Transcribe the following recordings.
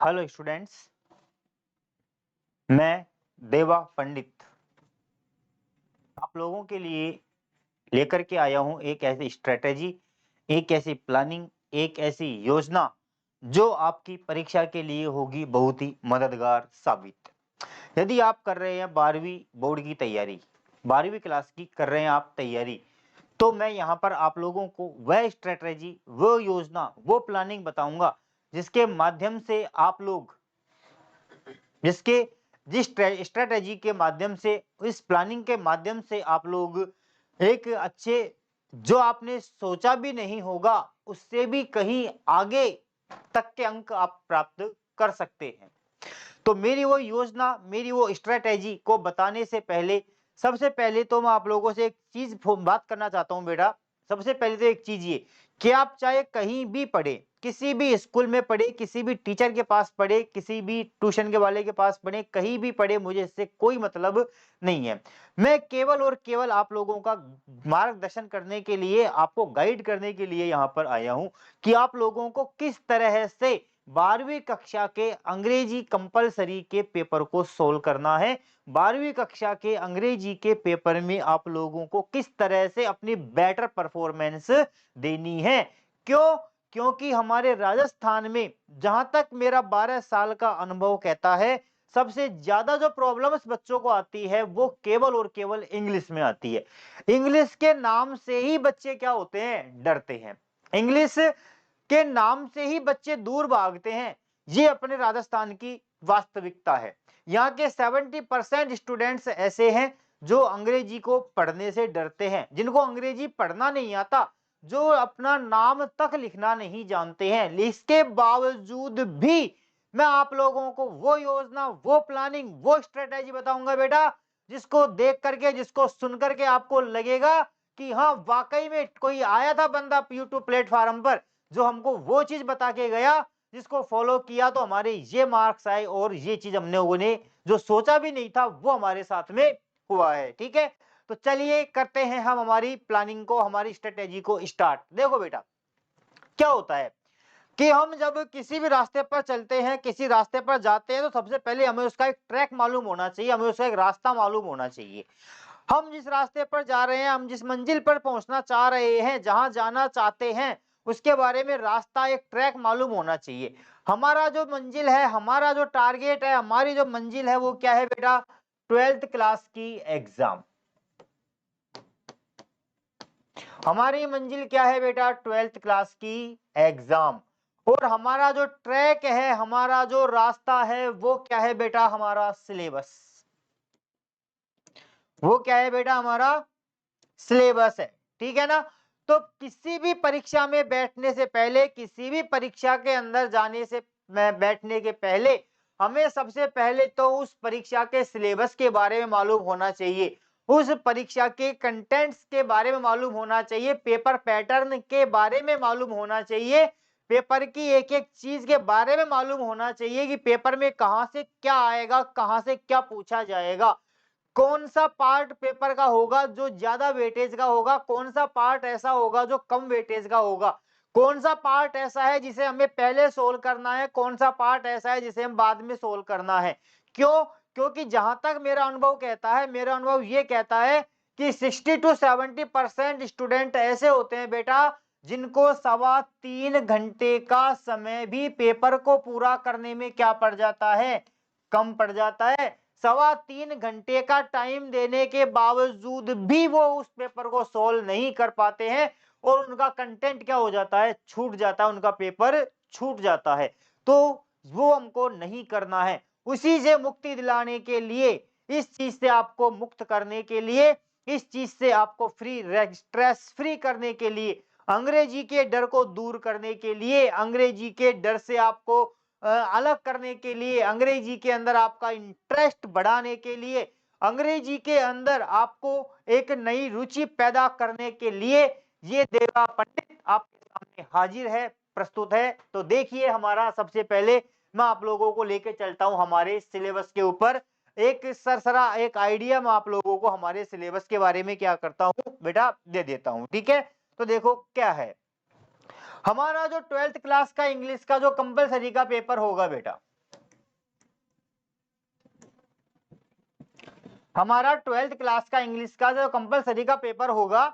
Hello students, मैं देवा पंडित आप लोगों के लिए लेकर के आया हूं एक ऐसी स्ट्रेटेजी, एक ऐसी प्लानिंग, एक ऐसी योजना जो आपकी परीक्षा के लिए होगी बहुत ही मददगार साबित। यदि आप कर रहे हैं 12वीं बोर्ड की तैयारी, 12वीं क्लास की कर रहे हैं आप तैयारी, तो मैं यहाँ पर आप लोगों को वह स्ट्रेटेजी, वो योजना, वो प्लानिंग बताऊंगा जिसके माध्यम से आप लोग जिसके जिस स्ट्रेटेजी के माध्यम से, इस प्लानिंग के माध्यम से आप लोग एक अच्छे, जो आपने सोचा भी नहीं होगा उससे भी कहीं आगे तक के अंक आप प्राप्त कर सकते हैं। तो मेरी वो योजना, मेरी वो स्ट्रेटेजी को बताने से पहले सबसे पहले तो मैं आप लोगों से एक चीज बात करना चाहता हूं बेटा। सबसे पहले तो एक चीज ये कि आप चाहे कहीं भी पढ़े, किसी भी स्कूल में पढ़े, किसी भी टीचर के पास पढ़े, किसी भी ट्यूशन के वाले के पास पढ़े, कहीं भी पढ़े, मुझे इससे कोई मतलब नहीं है। मैं केवल और केवल आप लोगों का मार्गदर्शन करने के लिए, आपको गाइड करने के लिए यहाँ पर आया हूं कि आप लोगों को किस तरह से 12वीं कक्षा के अंग्रेजी कंपलसरी के पेपर को सोल्व करना है। 12वीं कक्षा के अंग्रेजी के पेपर में आप लोगों को किस तरह से अपनी बेटर परफॉर्मेंस देनी है। क्यों? क्योंकि हमारे राजस्थान में, जहां तक मेरा 12 साल का अनुभव कहता है, सबसे ज्यादा जो प्रॉब्लम्स बच्चों को आती है वो केवल और केवल इंग्लिश में आती है। इंग्लिश के नाम से ही बच्चे क्या होते हैं? डरते हैं। इंग्लिश के नाम से ही बच्चे दूर भागते हैं। ये अपने राजस्थान की वास्तविकता है। यहाँ के 70% स्टूडेंट्स ऐसे हैं जो अंग्रेजी को पढ़ने से डरते हैं, जिनको अंग्रेजी पढ़ना नहीं आता, जो अपना नाम तक लिखना नहीं जानते हैं। इसके बावजूद भी मैं आप लोगों को वो योजना, वो प्लानिंग, वो स्ट्रेटेजी बताऊंगा बेटा, जिसको देख करके, जिसको सुन करके आपको लगेगा कि हाँ वाकई में कोई आया था बंदा यूट्यूब प्लेटफॉर्म पर जो हमको वो चीज बता के गया, जिसको फॉलो किया तो हमारे ये मार्क्स आए और ये चीज हमने लोगों ने जो सोचा भी नहीं था वो हमारे साथ में हुआ है। ठीक है, तो चलिए करते हैं हम हमारी प्लानिंग को, हमारी स्ट्रेटेजी को स्टार्ट। देखो बेटा, क्या होता है कि हम जब किसी भी रास्ते पर चलते हैं, किसी रास्ते पर जाते हैं, तो सबसे पहले हमें उसका एक ट्रैक मालूम होना चाहिए, हमें उसका एक रास्ता मालूम होना चाहिए। हम जिस रास्ते पर जा रहे हैं, हम जिस मंजिल पर पहुंचना चाह रहे हैं, जहां जाना चाहते हैं, उसके बारे में रास्ता, एक ट्रैक मालूम होना चाहिए। हमारा जो मंजिल है, हमारा जो टारगेट है, हमारी जो मंजिल है वो क्या है बेटा? 12th क्लास की एग्जाम। हमारी मंजिल क्या है बेटा? 12th क्लास की एग्जाम। और हमारा जो ट्रैक है, हमारा जो रास्ता है वो क्या है बेटा? हमारा सिलेबस। वो क्या है बेटा? हमारा सिलेबस है। ठीक है ना? तो किसी भी परीक्षा में बैठने से पहले, किसी भी परीक्षा के अंदर जाने से बैठने के पहले, हमें सबसे पहले तो उस परीक्षा के सिलेबस के बारे में मालूम होना चाहिए, उस परीक्षा के कंटेंट्स के बारे में मालूम होना चाहिए, पेपर पैटर्न के बारे में मालूम होना चाहिए, पेपर की एक एक चीज के बारे में मालूम होना चाहिए कि पेपर में कहां से क्या आएगा, कहां से क्या पूछा जाएगा, कौन सा पार्ट पेपर का होगा जो ज्यादा वेटेज का होगा, कौन सा पार्ट ऐसा होगा जो कम वेटेज का होगा, कौन सा पार्ट ऐसा है जिसे हमें पहले सोल्व करना है, कौन सा पार्ट ऐसा है जिसे हम बाद में सोल्व करना है। क्यों? क्योंकि जहां तक मेरा अनुभव कहता है, मेरा अनुभव ये कहता है कि 60 to 70% स्टूडेंट ऐसे होते हैं बेटा जिनको 3.25 घंटे का समय भी पेपर को पूरा करने में क्या पड़ जाता है? कम पड़ जाता है। 3.25 घंटे का टाइम देने के बावजूद भी वो उस पेपर को सोल्व नहीं कर पाते हैं और उनका कंटेंट क्या हो जाता है? छूट जाता है, उनका पेपर छूट जाता है। तो वो हमको नहीं करना है। उसी से मुक्ति दिलाने के लिए, इस चीज से आपको मुक्त करने के लिए, इस चीज से आपको स्ट्रेस फ्री करने के लिए, अंग्रेजी के डर को दूर करने के लिए, अंग्रेजी के डर से आपको अलग करने के लिए, अंग्रेजी के अंदर आपका इंटरेस्ट बढ़ाने के लिए, अंग्रेजी के अंदर आपको एक नई रुचि पैदा करने के लिए ये देवा पंडित आपके सामने हाजिर है, प्रस्तुत है। तो देखिए, हमारा सबसे पहले मैं आप लोगों को लेके चलता हूं हमारे सिलेबस के ऊपर। एक सरसरा एक आइडिया मैं आप लोगों को हमारे सिलेबस के बारे में क्या करता हूं बेटा? दे देता हूं। ठीक है, तो देखो क्या है हमारा जो 12th क्लास का इंग्लिश का जो कंपलसरी का पेपर होगा बेटा, हमारा 12th क्लास का इंग्लिश का जो कंपलसरी का पेपर होगा,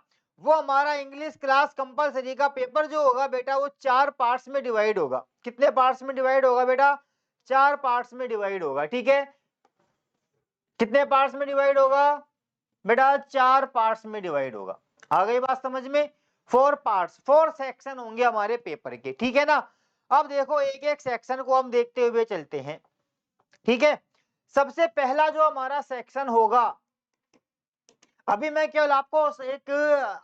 वो हमारा इंग्लिश क्लास कंपलसरी का पेपर जो होगा बेटा, वो 4 पार्ट्स में डिवाइड होगा। कितने पार्ट्स में डिवाइड होगा बेटा? 4 पार्ट्स में डिवाइड होगा। ठीक है, कितने पार्ट्स में डिवाइड होगा बेटा? 4 पार्ट्स में डिवाइड होगा। आ गई बात समझ में? 4 पार्ट्स, 4 सेक्शन होंगे हमारे पेपर के। ठीक है ना? अब देखो एक एक सेक्शन को हम देखते हुए चलते हैं। ठीक है, सबसे पहला जो हमारा सेक्शन होगा, अभी मैं केवल आपको एक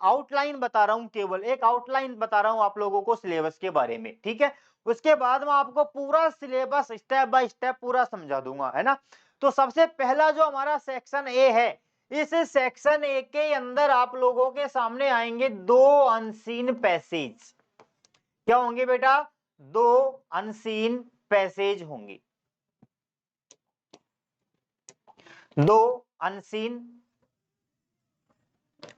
आउटलाइन बता रहा हूं, केवल एक आउटलाइन बता रहा हूं आप लोगों को सिलेबस के बारे में। ठीक है, उसके बाद मैं आपको पूरा सिलेबस स्टेप बाय स्टेप पूरा समझा दूंगा, है ना? तो सबसे पहला जो हमारा सेक्शन ए है, इस सेक्शन ए के अंदर आप लोगों के सामने आएंगे 2 अनसीन पैसेज। क्या होंगे बेटा? 2 अनसीन पैसेज होंगे। 2 अनसीन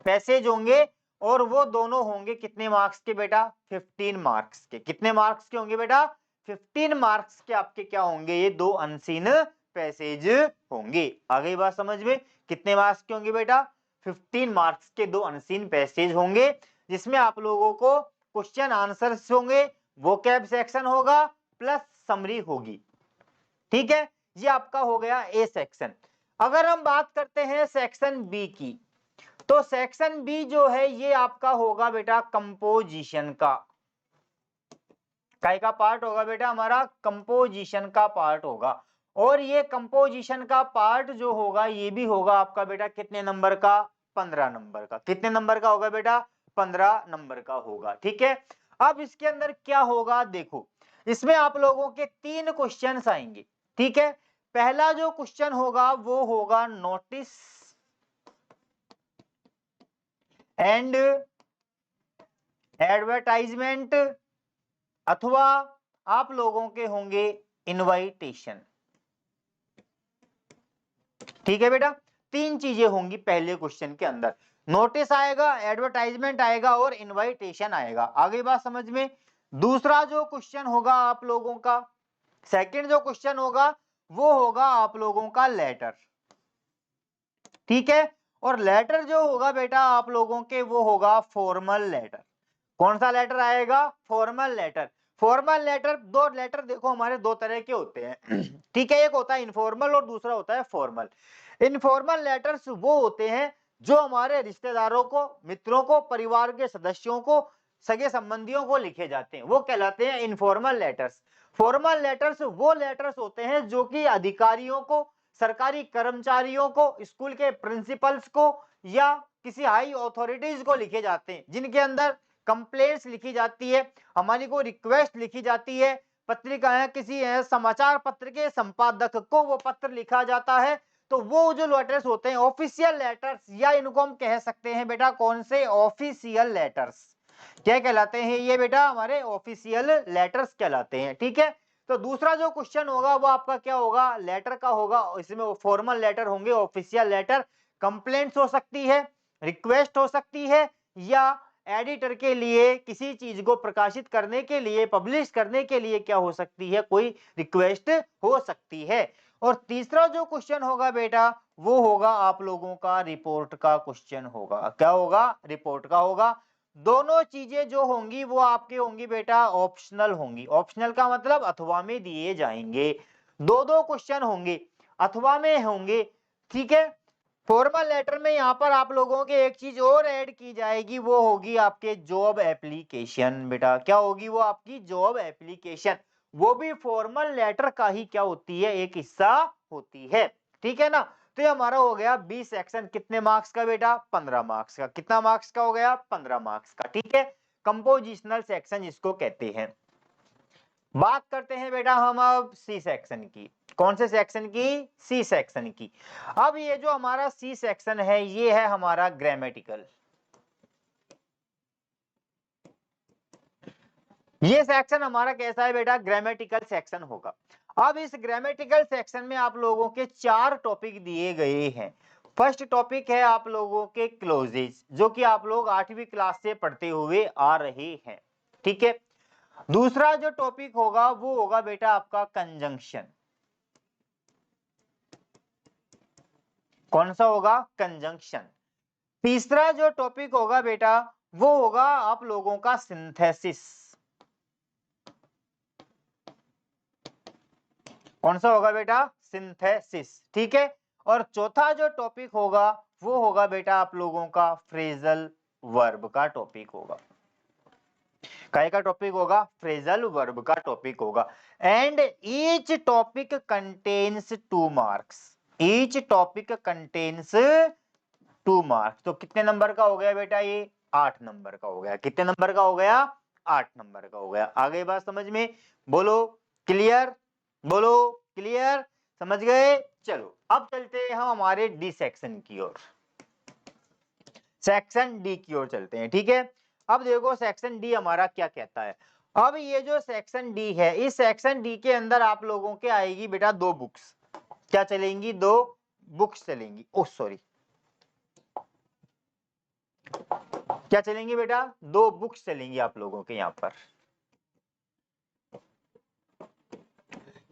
पैसेज होंगे, और वो दोनों होंगे कितने मार्क्स के बेटा? 15 मार्क्स के। कितने मार्क्स के होंगे बेटा? 15 मार्क्स के आपके क्या होंगे? ये 2 अनसीन पैसेज होंगे। आ गई बात समझ में? कितने मार्क्स के होंगे बेटा? 15 मार्क्स के 2 अनसीन पैसेज होंगे, जिसमें आप लोगों को क्वेश्चन आंसर्स होंगे, वोकैब सेक्शन होगा, प्लस समरी होगी। ठीक है, ये आपका हो गया ए सेक्शन। अगर हम बात करते हैं सेक्शन बी की, तो सेक्शन बी जो है ये आपका होगा बेटा कंपोजिशन का। काय का पार्ट होगा बेटा? हमारा कंपोजिशन का पार्ट होगा। और ये कंपोजिशन का पार्ट जो होगा, ये भी होगा आपका बेटा कितने नंबर का? 15 नंबर का। कितने नंबर का होगा बेटा? 15 नंबर का होगा। ठीक है, अब इसके अंदर क्या होगा देखो, इसमें आप लोगों के 3 क्वेश्चंस आएंगे। ठीक है, पहला जो क्वेश्चन होगा वो होगा नोटिस एंड एडवर्टाइजमेंट, अथवा आप लोगों के होंगे इनवाइटेशन। ठीक है बेटा, 3 चीजें होंगी पहले क्वेश्चन के अंदर। नोटिस आएगा, एडवर्टाइजमेंट आएगा और इनवाइटेशन आएगा। आगे बात समझ में? दूसरा जो क्वेश्चन होगा आप लोगों का, सेकंड जो क्वेश्चन होगा वो होगा आप लोगों का लेटर। ठीक है, और लेटर जो होगा बेटा आप लोगों के, वो होगा फॉर्मल लेटर। कौन सा लेटर आएगा? Formal letter. Formal letter, 2 letter देखो हमारे 2 तरह के होते हैं। ठीक है, एक होता है इनफॉर्मल और दूसरा होता है फॉर्मल। इनफॉर्मल लेटर्स वो होते हैं जो हमारे रिश्तेदारों को, मित्रों को, परिवार के सदस्यों को, सगे संबंधियों को लिखे जाते हैं, वो कहलाते हैं इनफॉर्मल लेटर्स। फॉर्मल लेटर्स वो लेटर्स होते हैं जो कि अधिकारियों को, सरकारी कर्मचारियों को, स्कूल के प्रिंसिपल्स को, या किसी हाई अथॉरिटीज को लिखे जाते हैं, जिनके अंदर कंप्लेंट्स लिखी जाती है, हमारी को रिक्वेस्ट लिखी जाती है, पत्रिकाएं, किसी समाचार पत्र के संपादक को वो पत्र लिखा जाता है। तो वो जो लेटर्स होते हैं ऑफिशियल लेटर्स, या इनको हम कह सकते हैं बेटा कौन से? Official letters. क्या कहलाते हैं ये बेटा? हमारे ऑफिशियल लेटर्स कहलाते हैं। ठीक है, तो दूसरा जो क्वेश्चन होगा वो आपका क्या होगा? लेटर का होगा। इसमें फॉर्मल लेटर होंगे, ऑफिशियल लेटर। कंप्लेंट्स हो सकती है, रिक्वेस्ट हो सकती है, या एडिटर के लिए किसी चीज को प्रकाशित करने के लिए, पब्लिश करने के लिए क्या हो सकती है? कोई रिक्वेस्ट हो सकती है। और तीसरा जो क्वेश्चन होगा बेटा, वो होगा आप लोगों का रिपोर्ट का क्वेश्चन होगा। क्या होगा? रिपोर्ट का होगा। दोनों चीजें जो होंगी वो आपके होंगी बेटा ऑप्शनल होंगी। ऑप्शनल का मतलब अथवा में दिए जाएंगे। 2 क्वेश्चन होंगे, अथवा में होंगे। ठीक है, फॉर्मल लेटर में यहाँ पर आप लोगों के एक चीज और ऐड की जाएगी, वो होगी आपके जॉब एप्लीकेशन। बेटा क्या होगी? वो आपकी जॉब एप्लीकेशन। वो भी फॉर्मल लेटर का ही क्या होती है? एक हिस्सा होती है। ठीक है ना? तो ये हमारा हो गया बी सेक्शन। कितने मार्क्स का बेटा? 15 मार्क्स का। कितना मार्क्स का हो गया? 15 मार्क्स का। ठीक है, कंपोजिशनल सेक्शन इसको कहते हैं। बात करते हैं बेटा हम अब सी सेक्शन की। कौन से सेक्शन की? सी सेक्शन की। अब ये जो हमारा सी सेक्शन है, ये है हमारा ग्रामेटिकल। ये सेक्शन हमारा कैसा है बेटा? ग्रामेटिकल सेक्शन होगा। अब इस ग्रामेटिकल सेक्शन में आप लोगों के 4 टॉपिक दिए गए हैं। फर्स्ट टॉपिक है आप लोगों के क्लोजेज, जो कि आप लोग 8वीं क्लास से पढ़ते हुए आ रहे हैं। ठीक है, दूसरा जो टॉपिक होगा वो होगा बेटा आपका कंजंक्शन। कौन सा होगा? कंजंक्शन। तीसरा जो टॉपिक होगा बेटा वो होगा आप लोगों का सिंथेसिस। कौन सा होगा बेटा? सिंथेसिस। ठीक है। और चौथा जो टॉपिक होगा वो होगा बेटा आप लोगों का फ्रेजल वर्ब का टॉपिक होगा। काय का टॉपिक होगा? फ्रेजल वर्ब का टॉपिक होगा। And each topic contains 2 marks. Each topic contains 2 marks. तो कितने नंबर का हो गया बेटा? ये 8 नंबर का हो गया। कितने नंबर का हो गया? 8 नंबर का हो गया। आगे बात समझ में? बोलो क्लियर, बोलो क्लियर, समझ गए? चलो अब चलते हैं हम हमारे डी सेक्शन की ओर। सेक्शन डी की ओर चलते हैं। ठीक है। अब देखो सेक्शन डी हमारा क्या कहता है। अब ये जो सेक्शन डी है, इस सेक्शन डी के अंदर आप लोगों के आएगी बेटा 2 बुक्स। क्या चलेंगी? 2 बुक्स चलेंगी। ओ सॉरी, क्या चलेंगी बेटा? 2 बुक्स चलेंगी आप लोगों के यहाँ पर।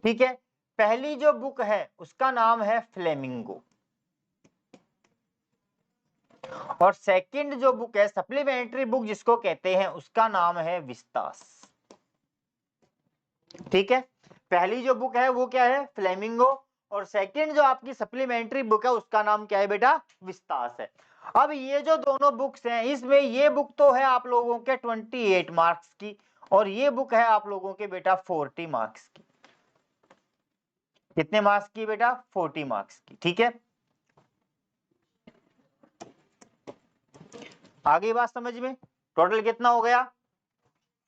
ठीक है। पहली जो बुक है उसका नाम है फ्लेमिंगो, और सेकंड जो बुक है सप्लीमेंट्री बुक जिसको कहते हैं उसका नाम है विस्तास। ठीक है। पहली जो बुक है वो क्या है? फ्लेमिंगो, और सेकंड जो आपकी सप्लीमेंट्री बुक है उसका नाम क्या है बेटा? विस्तास है। अब ये जो दोनों बुक्स हैं इसमें ये बुक तो है आप लोगों के 28 मार्क्स की, और ये बुक है आप लोगों के बेटा 40 मार्क्स की। कितने मार्क्स की बेटा? 40 मार्क्स की। ठीक है। आगे बात समझ में? टोटल कितना हो गया?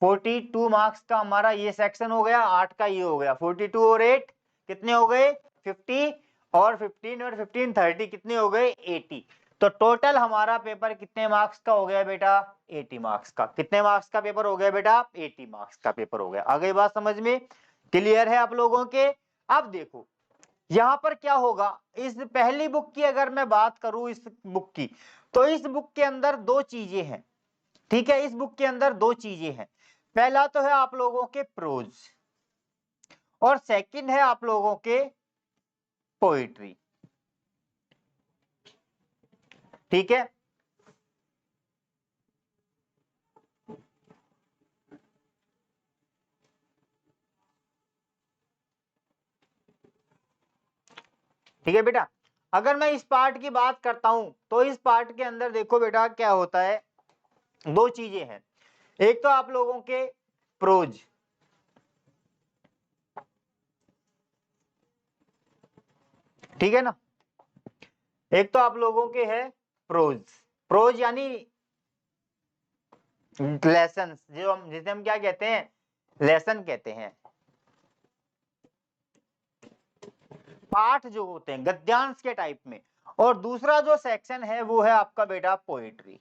42 मार्क्स का हमारा ये सेक्शन हो गया, 8 का ये हो गया। 42 और 8 कितने हो गए? 50, और 15 और 15 30 कितने हो गए? 80। तो टोटल हमारा पेपर कितने मार्क्स का हो गया बेटा? 80 मार्क्स का। कितने मार्क्स का पेपर हो गया बेटा? 80 मार्क्स का पेपर हो गया। आगे बात समझ में? क्लियर है आप लोगों के? अब देखो यहां पर क्या होगा, इस पहली बुक की अगर मैं बात करूं इस बुक की, तो इस बुक के अंदर 2 चीजें हैं। ठीक है। इस बुक के अंदर 2 चीजें हैं। पहला तो है आप लोगों के प्रोज, और सेकंड है आप लोगों के पोइट्री। ठीक है। ठीक है बेटा। अगर मैं इस पार्ट की बात करता हूं तो इस पार्ट के अंदर देखो बेटा क्या होता है, 2 चीजें हैं। एक तो आप लोगों के प्रोज, ठीक है ना, एक तो आप लोगों के है प्रोज। प्रोज यानी लेसन, जो हम जिसे हम क्या कहते हैं? लेसन कहते हैं। पाठ जो होते हैं गद्यांश के टाइप में। और दूसरा जो सेक्शन है वो है आपका बेटा पोएट्री।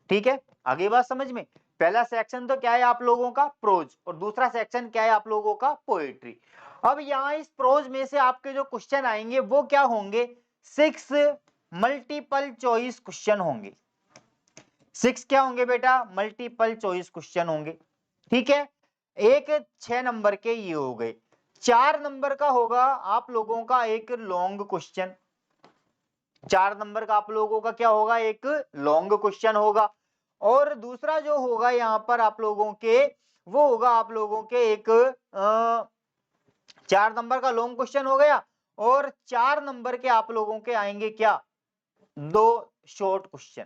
ठीक है। आगे बात समझ में? पहला सेक्शन तो क्या है आप लोगों का? प्रोज, और दूसरा सेक्शन क्या है आप लोगों का? पोएट्री। अब यहाँ इस प्रोज में से आपके जो क्वेश्चन आएंगे वो क्या होंगे? 6 मल्टीपल चॉइस क्वेश्चन होंगे। 6 क्या होंगे बेटा? मल्टीपल चॉइस क्वेश्चन होंगे। ठीक है। एक 6 नंबर के ये हो गए। 4 नंबर का होगा आप लोगों का एक लॉन्ग क्वेश्चन। 4 नंबर का आप लोगों का क्या होगा? एक लॉन्ग क्वेश्चन होगा। और दूसरा जो होगा यहाँ पर आप लोगों के, वो होगा आप लोगों के एक 4 नंबर का लॉन्ग क्वेश्चन हो गया, और 4 नंबर के आप लोगों के आएंगे क्या? 2 शॉर्ट क्वेश्चन।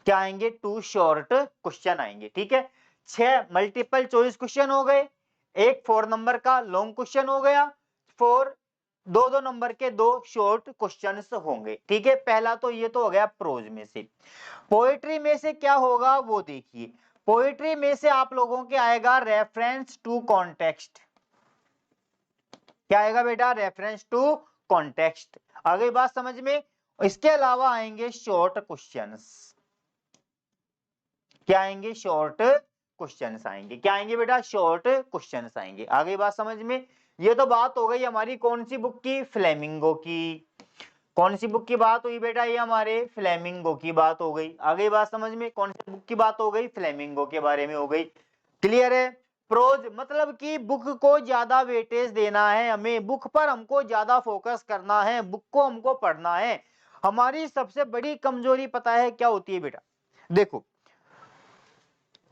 क्या आएंगे? 2 शॉर्ट क्वेश्चन आएंगे। ठीक है। 6 मल्टीपल चॉइस क्वेश्चन हो गए, एक 4 नंबर का लॉन्ग क्वेश्चन हो गया, 4 2 नंबर के 2 शॉर्ट क्वेश्चंस होंगे। ठीक है। पहला तो ये तो हो गया प्रोज में से। पोएट्री में से क्या होगा वो देखिए। पोएट्री में से आप लोगों के आएगा रेफरेंस टू कॉन्टेक्स्ट। क्या आएगा बेटा? Reference to context. आगे बात समझ में? इसके अलावा आएंगे शॉर्ट क्वेश्चंस। क्या आएंगे? शॉर्ट क्वेश्चंस आएंगे। क्या आएंगे बेटा? शॉर्ट क्वेश्चंस आएंगे। आगे बात समझ में? ये तो बात हो गई हमारी कौन सी बुक की? फ्लेमिंगो की। कौन सी बुक की बात हुई बेटा? ये हमारे फ्लेमिंगो की बात हो गई। आगे बात समझ में? कौन सी बुक की बात हो गई? फ्लेमिंगो के बारे में हो गई। क्लियर है? प्रोज मतलब कि बुक को ज्यादा वेटेज देना है, हमें बुक पर हमको ज्यादा फोकस करना है, बुक को हमको पढ़ना है। हमारी सबसे बड़ी कमजोरी पता है क्या होती है बेटा? देखो,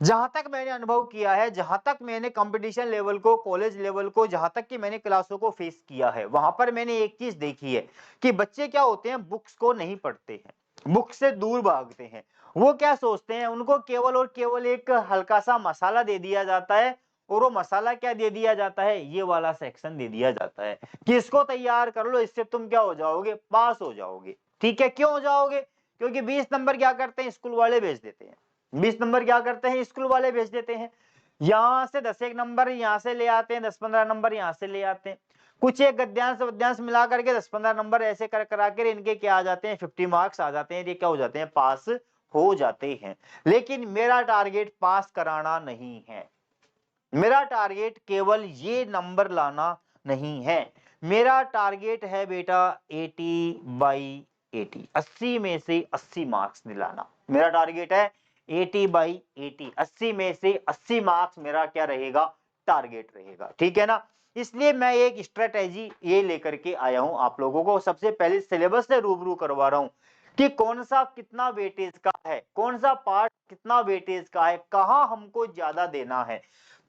जहां तक मैंने अनुभव किया है, जहां तक मैंने कंपटीशन लेवल को, कॉलेज लेवल को, जहां तक कि मैंने क्लासों को फेस किया है, वहां पर मैंने एक चीज देखी है कि बच्चे क्या होते हैं, बुक्स को नहीं पढ़ते हैं, बुक से दूर भागते हैं। वो क्या सोचते हैं, उनको केवल और केवल एक हल्का सा मसाला दे दिया जाता है, और वो मसाला क्या दे दिया जाता है, ये वाला सेक्शन दे दिया जाता है कि इसको तैयार कर लो, इससे तुम क्या हो जाओगे, पास हो जाओगे। ठीक है, क्यों हो जाओगे? क्योंकि 20 नंबर क्या करते हैं, स्कूल वाले भेज देते हैं। 20 नंबर क्या करते हैं, स्कूल वाले भेज देते हैं। यहाँ से 10 एक नंबर यहाँ से ले आते हैं, 10-15 नंबर यहाँ से ले आते हैं। कुछ एक गद्यांश वद्यांश मिला करके 10-15 नंबर ऐसे कर करा के इनके क्या आ जाते हैं, 50 मार्क्स आ जाते हैं, ये क्या हो जाते हैं, पास हो जाते हैं। लेकिन मेरा टारगेट पास कराना नहीं है, मेरा टारगेट केवल ये नंबर लाना नहीं है। मेरा टारगेट है बेटा 80/80, 80 में से 80 मार्क्स दिलाना। मेरा टारगेट है 80/80, 80 में से 80 मार्क्स मेरा क्या रहेगा, टारगेट रहेगा। ठीक है ना? इसलिए मैं एक स्ट्रेटेजी ये लेकर के आया हूं आप लोगों को। सबसे पहले सिलेबस से रूबरू करवा रहा हूं कि कौन सा कितना वेटेज का है, कौन सा पार्ट कितना वेटेज का है, कहां हमको ज्यादा देना है।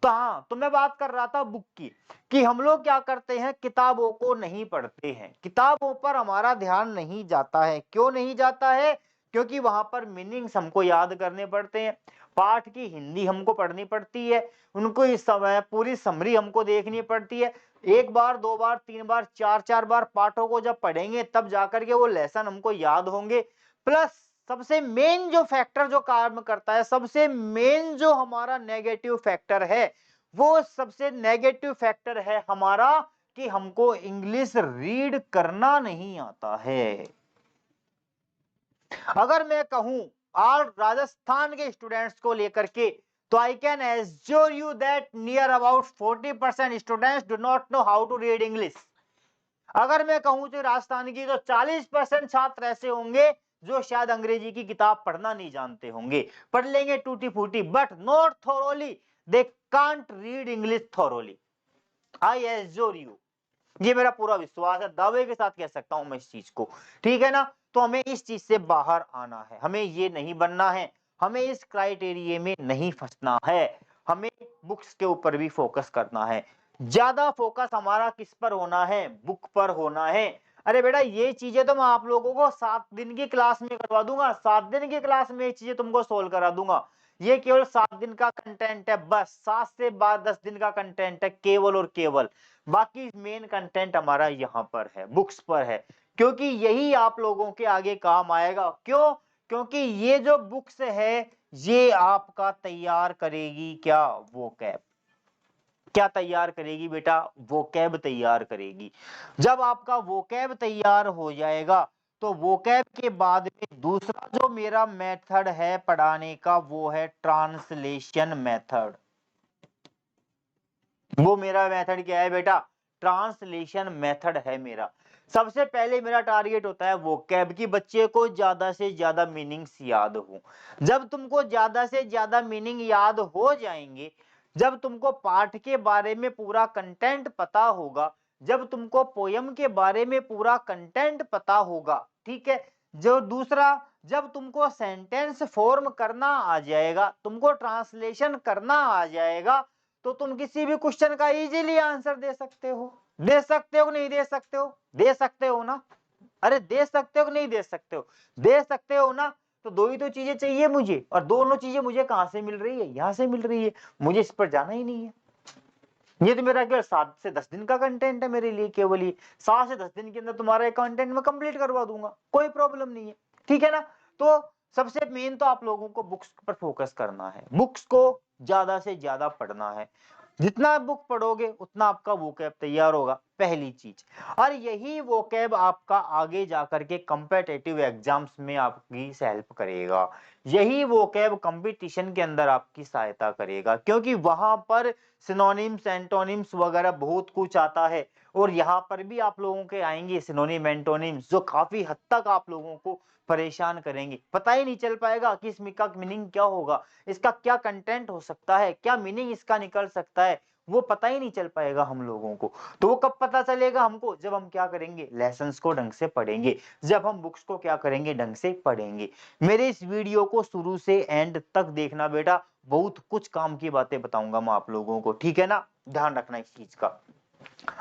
तो हाँ, तो मैं बात कर रहा था बुक की, कि हम लोग क्या करते हैं, किताबों को नहीं पढ़ते हैं, किताबों पर हमारा ध्यान नहीं जाता है। क्यों नहीं जाता है? क्योंकि वहां पर मीनिंग्स हमको याद करने पड़ते हैं, पाठ की हिंदी हमको पढ़नी पड़ती है, उनको इस समय पूरी समरी हमको देखनी पड़ती है। एक बार, दो बार, तीन बार, चार चार बार पाठों को जब पढ़ेंगे तब जाकर के वो लेसन हमको याद होंगे। प्लस सबसे मेन जो फैक्टर जो काम करता है, सबसे मेन जो हमारा नेगेटिव फैक्टर है, वो सबसे नेगेटिव फैक्टर है हमारा कि हमको इंग्लिश रीड करना नहीं आता है। अगर मैं कहूं और राजस्थान के स्टूडेंट्स को लेकर के, तो I can assure you that near about 40% students do not know how to read English. अगर मैं कहूं तो राजस्थान की, तो 40% छात्र ऐसे होंगे जो शायद अंग्रेजी की किताब पढ़ना नहीं जानते होंगे, पढ़ लेंगे टूटी फूटी, but not thoroughly, they can't read English thoroughly. I assure you, ये मेरा पूरा विश्वास है, दावे के साथ कह सकता हूं मैं इस चीज को। ठीक है ना? तो हमें इस चीज से बाहर आना है, हमें ये नहीं बनना है, हमें इस क्राइटेरिया में नहीं फंसना है, हमें बुक्स के ऊपर भी फोकस करना है। ज्यादा फोकस हमारा किस पर होना है, बुक पर होना है। अरे बेटा, ये चीजें तो मैं आप लोगों को 7 दिन की क्लास में करवा दूंगा, 7 दिन की क्लास में ये चीजें तुमको सोल्व करा दूंगा। ये केवल 7 दिन का कंटेंट है, बस 7 से 10 दिन का कंटेंट है केवल और केवल। बाकी मेन कंटेंट हमारा यहाँ पर है, बुक्स पर है, क्योंकि यही आप लोगों के आगे काम आएगा। क्यों? क्योंकि ये जो बुक्स है, ये आपका तैयार करेगी क्या, वोकैब। क्या तैयार करेगी बेटा? वोकैब तैयार करेगी। जब आपका वोकैब तैयार हो जाएगा, तो वोकैब के बाद में दूसरा जो मेरा मेथड है पढ़ाने का, वो है ट्रांसलेशन मेथड। वो मेरा मेथड क्या है बेटा? ट्रांसलेशन मेथड है मेरा। सबसे पहले मेरा टारगेट होता है वोकैब की, बच्चे को ज्यादा से ज्यादा मीनिंग्स याद हो। जब तुमको ज्यादा से ज्यादा मीनिंग याद हो जाएंगे, जब तुमको पाठ के बारे में पूरा कंटेंट पता होगा, जब तुमको पोयम के बारे में पूरा कंटेंट पता होगा, ठीक है, जो दूसरा, जब तुमको सेंटेंस फॉर्म करना आ जाएगा, तुमको ट्रांसलेशन करना आ जाएगा, तो तुम किसी भी क्वेश्चन का इजीली आंसर दे सकते हो। दे सकते हो नहीं दे सकते हो? दे सकते हो ना? अरे दे सकते हो कि नहीं दे सकते हो? दे सकते हो ना? तो दो ही तो चीजें चाहिए मुझे, और दोनों चीजें मुझे कहां से मिल रही है? यहां से मिल रही है। मुझे इस पर जाना ही नहीं है। ये तो मेरा केवल 7 से 10 दिन का कंटेंट है मेरे लिए, केवल ही 7 से 10 दिन के अंदर तुम्हारा एक कंटेंट मैं कंप्लीट करवा दूंगा, कोई प्रॉब्लम नहीं है। ठीक है ना? तो सबसे मेन तो आप लोगों को बुक्स पर फोकस करना है, बुक्स को ज्यादा से ज्यादा पढ़ना है। जितना बुक पढ़ोगे उतना आपका वोकैब तैयार होगा, पहली चीज। और यही वोकैब आपका आगे जाकर के कॉम्पिटिटिव एग्जाम्स में आपकी हेल्प करेगा। यही वोकैब कंपटीशन के अंदर आपकी सहायता करेगा, क्योंकि वहां पर सिनोनिम्स, एंटोनिम्स वगैरह बहुत कुछ आता है, और यहाँ पर भी आप लोगों के आएंगे सिनोनिम, एंटोनिम्स, जो काफी हद तक आप लोगों को परेशान करेंगे, पता ही नहीं चल पाएगा कि इसमें का मीनिंग क्या होगा, इसका क्या कंटेंट हो सकता है, क्या मीनिंग इसका निकल सकता है, वो पता ही नहीं चल पाएगा हम लोगों को। तो वो कब पता चलेगा हमको, जब हम क्या करेंगे, लेसन्स को ढंग से पढ़ेंगे, जब हम बुक्स को क्या करेंगे, ढंग से पढ़ेंगे। मेरे इस वीडियो को शुरू से एंड तक देखना बेटा, बहुत कुछ काम की बातें बताऊंगा मैं आप लोगों को, ठीक है ना, ध्यान रखना इस चीज का।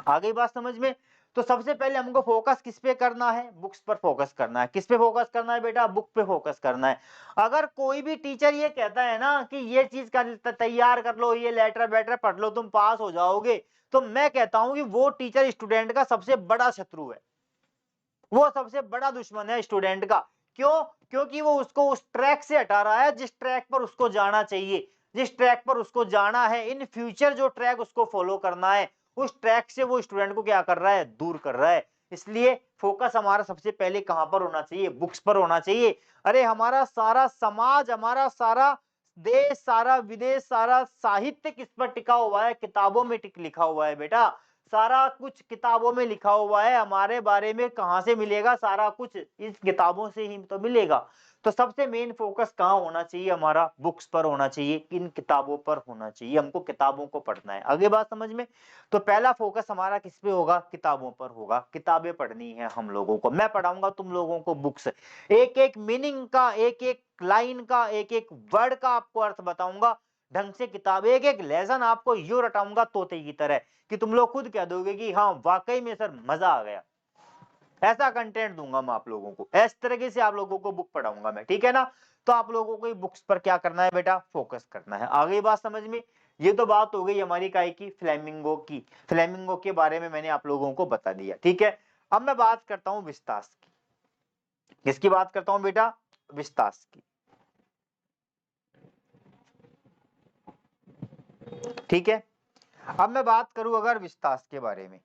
आ गई बात समझ में। तो सबसे पहले हमको फोकस किस पे करना है, बुक्स पर फोकस करना है। किस पे फोकस करना है बेटा, बुक पे फोकस करना है। अगर कोई भी टीचर ये कहता है ना कि ये चीज कर तैयार कर लो, ये लेटर बेटर पढ़ लो, तुम पास हो जाओगे, तो मैं कहता हूं कि वो टीचर स्टूडेंट का सबसे बड़ा शत्रु है, वो सबसे बड़ा दुश्मन है स्टूडेंट का। क्यों? क्योंकि वो उसको उस ट्रैक से हटा रहा है जिस ट्रैक पर उसको जाना चाहिए, जिस ट्रैक पर उसको जाना है, इन फ्यूचर जो ट्रैक उसको फॉलो करना है, उस ट्रैक से वो स्टूडेंट को क्या कर रहा है, दूर कर रहा है। इसलिए फोकस हमारा सबसे पहले कहां पर होना चाहिए, बुक्स पर होना चाहिए। अरे हमारा सारा समाज, हमारा सारा देश, सारा विदेश, सारा साहित्य किस पर टिका हुआ है, किताबों में लिखा हुआ है बेटा। सारा कुछ किताबों में लिखा हुआ है, हमारे बारे में कहां से मिलेगा, सारा कुछ इस किताबों से ही तो मिलेगा। तो सबसे मेन फोकस कहाँ होना चाहिए हमारा, बुक्स पर होना चाहिए, किन किताबों पर होना चाहिए, हमको किताबों को पढ़ना है। आगे बात समझ में। तो पहला फोकस हमारा किस पे होगा, किताबों पर होगा, किताबें पढ़नी है हम लोगों को। मैं पढ़ाऊंगा तुम लोगों को बुक्स, एक एक मीनिंग का, एक एक लाइन का, एक एक वर्ड का आपको अर्थ बताऊंगा ढंग से। किताब एक एक लेसन आपको यूं रटाऊंगा तोते की तरह कि तुम लोग खुद कह दोगे कि हाँ वाकई में सर मजा आ गया। ऐसा कंटेंट दूंगा मैं आप लोगों को, इस तरीके से आप लोगों को बुक पढ़ाऊंगा मैं, ठीक है ना। तो आप लोगों को बुक्स पर क्या करना है बेटा, फोकस करना है। आगे बात समझ में। ये तो बात हो गई हमारी काय की, फ्लेमिंगो की। फ्लेमिंगो के बारे में मैंने आप लोगों को बता दिया, ठीक है। अब मैं बात करता हूं विस्तास की। किसकी बात करता हूं बेटा, विस्तास की, ठीक है। अब मैं बात करूं अगर विस्तास के बारे में,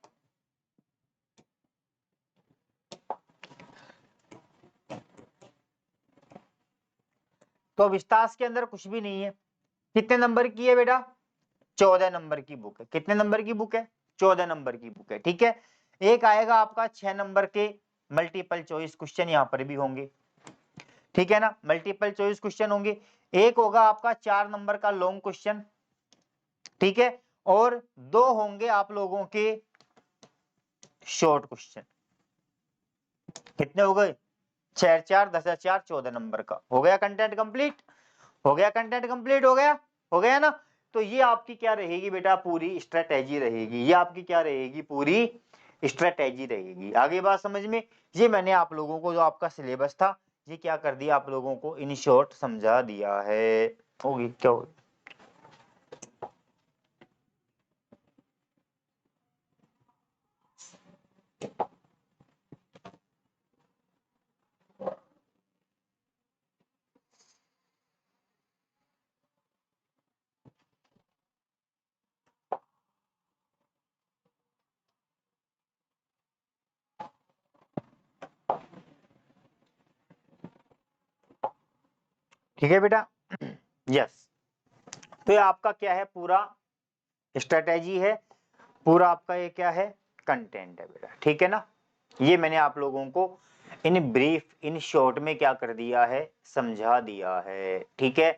तो विस्तास के अंदर कुछ भी नहीं है। कितने नंबर की है बेटा, 14 नंबर की बुक है। कितने नंबर की बुक है, 14 नंबर की बुक है, ठीक है। एक आएगा आपका 6 नंबर के मल्टीपल चॉइस क्वेश्चन, यहां पर भी होंगे, ठीक है ना, मल्टीपल चॉइस क्वेश्चन होंगे। एक होगा आपका 4 नंबर का लॉन्ग क्वेश्चन, ठीक है, और 2 होंगे आप लोगों के शॉर्ट क्वेश्चन। कितने हो गए, 6 4 10 4 14 नंबर का हो गया कंटेंट कंप्लीट, हो गया कंटेंट कंप्लीट, हो गया ना। तो ये आपकी क्या रहेगी बेटा, पूरी स्ट्रेटेजी रहेगी, ये आपकी क्या रहेगी, पूरी स्ट्रेटेजी रहेगी। आगे बात समझ में। ये मैंने आप लोगों को जो आपका सिलेबस था, ये क्या कर दिया आप लोगों को, इन शॉर्ट समझा दिया है। होगी क्या होगी, ठीक है बेटा। यस, तो ये आपका क्या है, पूरा स्ट्रेटेजी है, पूरा आपका ये क्या है, कंटेंट है बेटा, ठीक है ना। ये मैंने आप लोगों को इन ब्रीफ, इन शॉर्ट में क्या कर दिया है, समझा दिया है, ठीक है।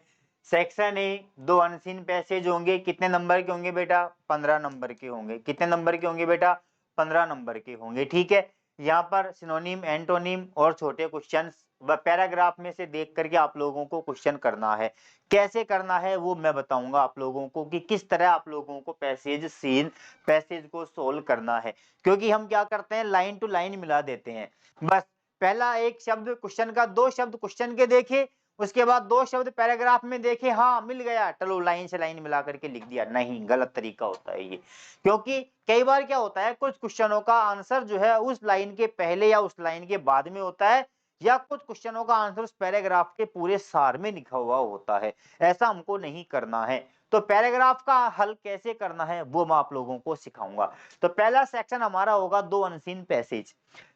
सेक्शन ए, 2 अनसीन पैसेज होंगे। कितने नंबर के होंगे बेटा, 15 नंबर के होंगे। कितने नंबर के होंगे बेटा, 15 नंबर के होंगे, ठीक है। यहाँ पर सिनोनिम, एंटोनिम और छोटे क्वेश्चंस व पैराग्राफ में से देख करके आप लोगों को क्वेश्चन करना है। कैसे करना है वो मैं बताऊंगा आप लोगों को, कि किस तरह आप लोगों को पैसेज सीन, पैसेज को सोल्व करना है। क्योंकि हम क्या करते हैं, लाइन टू लाइन मिला देते हैं। बस पहला एक शब्द क्वेश्चन का, 2 शब्द क्वेश्चन के देखे, उसके बाद 2 शब्द पैराग्राफ में देखे, हाँ मिल गया, चलो लाइन से लाइन मिला करके लिख दिया। नहीं, गलत तरीका होता है ये। क्योंकि कई बार क्या होता है, कुछ क्वेश्चनों का आंसर जो है उस लाइन के पहले या उस लाइन के बाद में होता है, या कुछ क्वेश्चनों का आंसर उस पैराग्राफ के पूरे सार में लिखा हुआ होता है। ऐसा हमको नहीं करना है। तो पैराग्राफ का हल कैसे करना है वो मैं आप लोगों को सिखाऊंगा। तो पहला सेक्शन हमारा होगा 2 अनसीन पैसेज।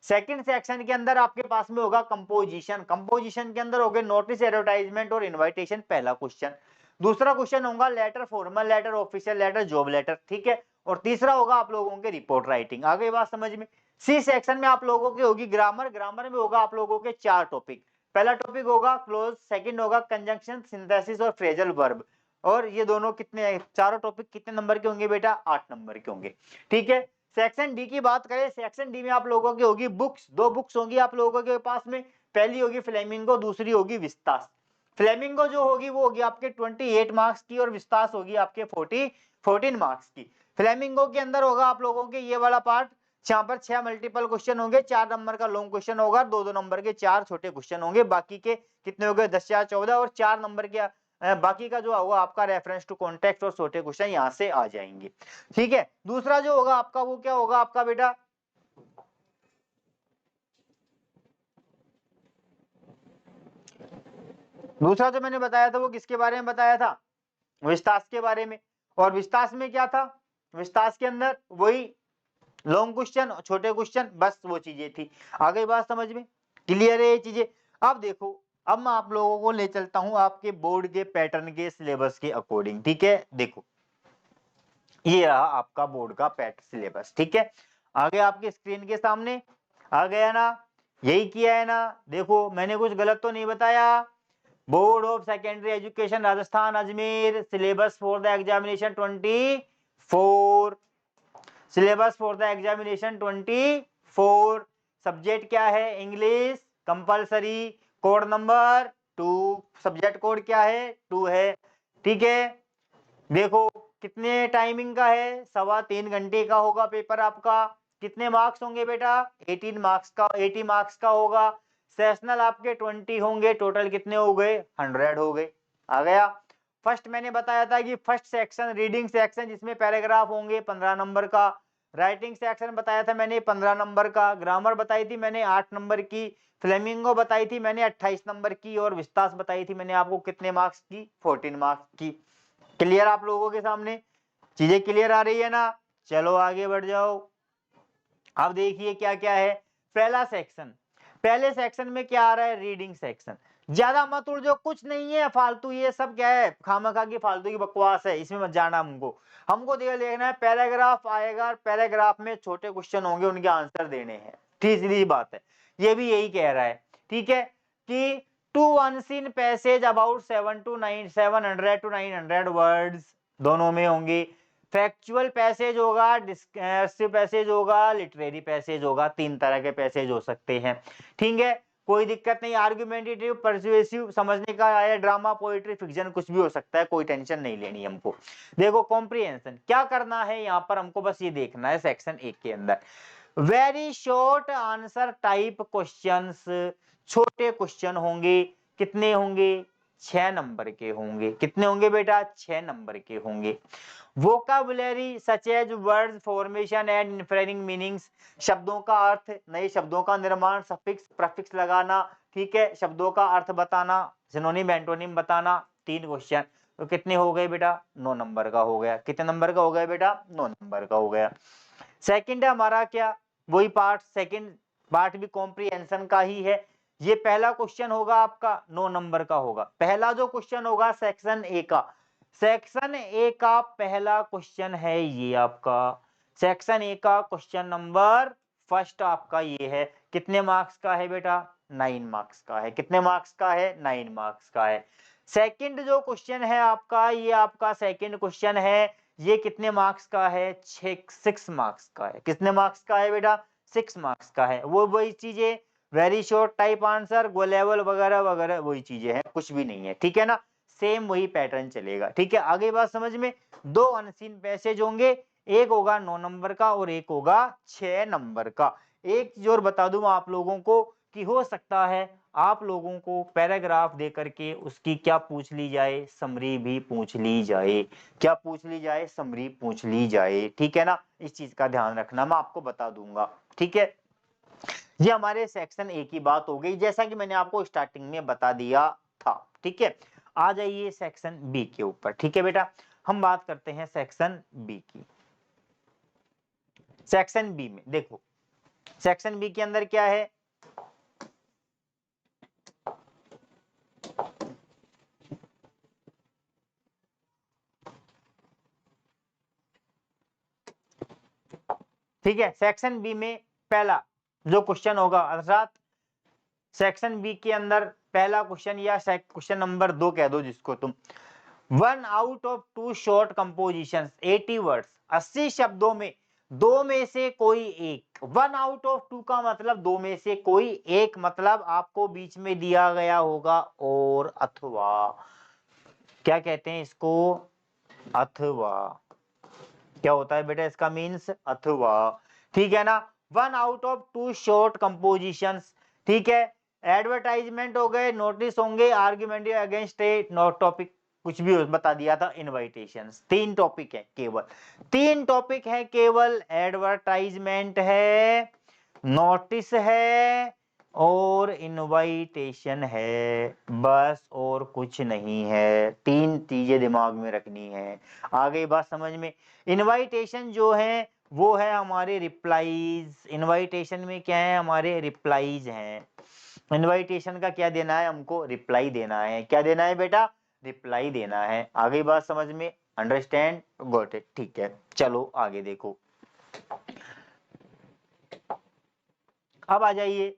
सेकंड सेक्शन के अंदर आपके पास में होगा कंपोजिशन। कंपोजिशन के अंदर होंगे नोटिस, एडवर्टाइजमेंट और इनविटेशन, पहला क्वेश्चन। दूसरा क्वेश्चन होगा letter, formal letter, official letter, job letter, ठीक है। और तीसरा होगा आप लोगों के रिपोर्ट राइटिंग। आगे बात समझ में। सी सेक्शन में आप लोगों की होगी ग्रामर। ग्रामर में होगा आप लोगों के 4 टॉपिक। पहला टॉपिक होगा क्लोज, सेकंड होगा कंजंक्शन, सिंथेसिस और फ्रेजल वर्ब। और ये दोनों कितने, चारों टॉपिक कितने नंबर के होंगे बेटा? 8 नंबर के होंगे। ठीक है, सेक्शन डी की बात करें, सेक्शन डी में आप लोगों की होगी बुक्स, 2 बुक्स होंगी आप लोगों के पास में। पहली होगी फ्लेमिंगो, दूसरी होगी विस्तास। फ्लेमिंगो जो होगी वो होगी आपके 28 मार्क्स की और विस्तास होगी आपके 14 मार्क्स की। फ्लेमिंगो के अंदर होगा आप लोगों के ये वाला पार्ट, यहाँ पर 6 मल्टीपल क्वेश्चन होंगे, 4 नंबर का लॉन्ग क्वेश्चन होगा, 2-2 नंबर के 4 छोटे क्वेश्चन होंगे, बाकी के कितने हो गए? 10 या 14, और 4 नंबर के बाकी का जो होगा आपका रेफरेंस टू कॉन्टेक्स्ट और छोटे क्वेश्चन यहाँ से आ जाएंगे। ठीक है, दूसरा जो होगा आपका वो क्या होगा आपका बेटा? दूसरा जो मैंने बताया था वो किसके बारे में बताया था? विस्तास के बारे में। और विस्तास में क्या था? विस्तास के अंदर वही लॉन्ग क्वेश्चन, छोटे क्वेश्चन, बस वो चीजें थी। आ गई बात समझ में? क्लियर है ये चीजें? अब देखो, अब मैं आप लोगों को ले चलता हूं आपके बोर्ड के पैटर्न के सिलेबस के अकॉर्डिंग। ठीक है, देखो ये रहा आपका बोर्ड का पैट सिलेबस। ठीक है, आगे आपके स्क्रीन के सामने आ गया ना? यही किया है ना? देखो मैंने कुछ गलत तो नहीं बताया? Board of secondary education Rajasthan Ajmer, syllabus for the examination 24, syllabus for the examination 24, subject क्या है? English compulsory, code number 2, subject code क्या है? 2 है। ठीक है, देखो कितने टाइमिंग का है? 3.25 घंटे का होगा पेपर आपका। कितने मार्क्स होंगे बेटा? 18 मार्क्स का, 80 मार्क्स का होगा। सेशनल आपके 20 होंगे, टोटल कितने हो गए? 100 हो गए। आ गया? फर्स्ट मैंने बताया था कि फर्स्ट सेक्शन रीडिंग सेक्शन, जिसमें पैराग्राफ होंगे 15 नंबर का। राइटिंग सेक्शन बताया था मैंने 15 नंबर का। ग्रामर बताई थी मैंने 8 नंबर की। फ्लेमिंगो बताई थी मैंने 28 नंबर की। और विस्तास बताई थी मैंने आपको कितने मार्क्स की? 14 मार्क्स की। क्लियर आप लोगों के सामने? चीजें क्लियर आ रही है ना? चलो आगे बढ़ जाओ। अब देखिए क्या क्या है। पहला सेक्शन, पहले सेक्शन में क्या आ रहा है? Reading section. ज्यादा मत उलझो, कुछ नहीं है फालतू, ये सब क्या है? खामखा की फालतू की बकवास है, इसमें मत जाना। हमको देखना है, पैराग्राफ आएगा, पैराग्राफ में छोटे क्वेश्चन होंगे, उनके आंसर देने हैं। तीसरी बात है, ये भी यही कह रहा है। ठीक है, कि two unseen passage about 700 to 900 words दोनों में होंगे। फैक्चुअल पैसेज होगा, डिस्कर्सिव पैसेज होगा, लिटरेरी पैसेज होगा। 3 तरह के पैसेज हो सकते हैं। ठीक है, कोई दिक्कत नहीं। आर्गुमेंटेटिव, परसुएसिव, समझने का आया, ड्रामा, पोएट्री, फिक्शन, कुछ भी हो सकता है, कोई टेंशन नहीं लेनी हमको। देखो कॉम्प्रिहेंशन क्या करना है यहाँ पर, हमको बस ये देखना है सेक्शन 1 के अंदर। Very short answer type questions, छोटे क्वेश्चन होंगे। कितने होंगे? 6 नंबर के होंगे। कितने होंगे बेटा? 6 नंबर के होंगे। Vocabulary such as word formation and inferencing meanings, शब्दों का अर्थ, नए शब्दों का निर्माण, सफिक्स प्रफिक्स लगाना। ठीक है, शब्दों का अर्थ बताना, सिनोनिम एंटोनिम बताना। 3 क्वेश्चन, तो कितने हो गए बेटा? 9 नंबर का हो गया। कितने नंबर का हो गया बेटा? 9 नंबर का हो गया। सेकंड है हमारा क्या? वही पार्ट, सेकंड पार्ट भी कॉम्प्रिहेंशन का ही है। ये पहला क्वेश्चन होगा आपका 9 नंबर का होगा। पहला जो क्वेश्चन होगा सेक्शन ए का, सेक्शन ए का पहला क्वेश्चन है ये आपका। सेक्शन ए का क्वेश्चन नंबर फर्स्ट आपका ये है। कितने मार्क्स का है बेटा? 9 मार्क्स का है। कितने मार्क्स का है? 9 मार्क्स का है। सेकंड जो क्वेश्चन है आपका, ये आपका सेकंड क्वेश्चन है। ये कितने मार्क्स का है? 6 मार्क्स का है। कितने मार्क्स का है बेटा? 6 मार्क्स का है। वो वही चीजें, वेरी शॉर्ट टाइप आंसर, गो लेवल वगैरह वगैरह, वही चीजें हैं, कुछ भी नहीं है। ठीक है ना? सेम वही पैटर्न चलेगा। ठीक है, आगे बात समझ में? 2 अनसीन पैसेज होंगे, एक होगा 9 नंबर का और एक होगा 6 नंबर का। एक चीज और बता दूं आप लोगों को कि हो सकता है आप लोगों को पैराग्राफ दे करके उसकी क्या पूछ ली जाए? समरी भी पूछ ली जाए। क्या पूछ ली जाए? समरी पूछ ली जाए। ठीक है ना? इस चीज का ध्यान रखना, मैं आपको बता दूंगा। ठीक है, ये हमारे सेक्शन ए की बात हो गई, जैसा कि मैंने आपको स्टार्टिंग में बता दिया था। ठीक है, आ जाइए सेक्शन बी के ऊपर। ठीक है बेटा, हम बात करते हैं सेक्शन बी की। सेक्शन बी में देखो, सेक्शन बी के अंदर क्या है? ठीक है, सेक्शन बी में पहला जो क्वेश्चन होगा, अर्थात सेक्शन बी के अंदर पहला क्वेश्चन या क्वेश्चन नंबर 2 कह दो जिसको तुम। 1 out of 2 short composition 80 words, 80 शब्दों में 2 में से कोई एक। 1 आउट ऑफ 2 का मतलब 2 में से कोई एक, मतलब आपको बीच में दिया गया होगा और अथवा, क्या कहते हैं इसको, अथवा। क्या होता है बेटा इसका मीन्स, अथवा। ठीक है ना। 1 आउट ऑफ 2 शॉर्ट कंपोजिशंस, ठीक है। एडवर्टाइजमेंट हो गए, नोटिस होंगे, आर्ग्यूमेंट अगेंस्ट ए नोट टॉपिक, कुछ भी बता दिया था, इनविटेशंस। 3 टॉपिक है केवल, 3 टॉपिक है केवल, एडवर्टाइजमेंट है, नोटिस है और इनविटेशन है, बस और कुछ नहीं है। 3 चीजें दिमाग में रखनी है। आगे बात समझ में। इनविटेशन जो है वो है हमारे रिप्लाईज। इनविटेशन में क्या है, हमारे रिप्लाईज हैं। इनविटेशन का क्या देना है हमको, रिप्लाई देना है। क्या देना है बेटा, रिप्लाई देना है। आगे बात समझ में, अंडरस्टैंड, गॉट इट। ठीक है, चलो आगे देखो। अब आ जाइए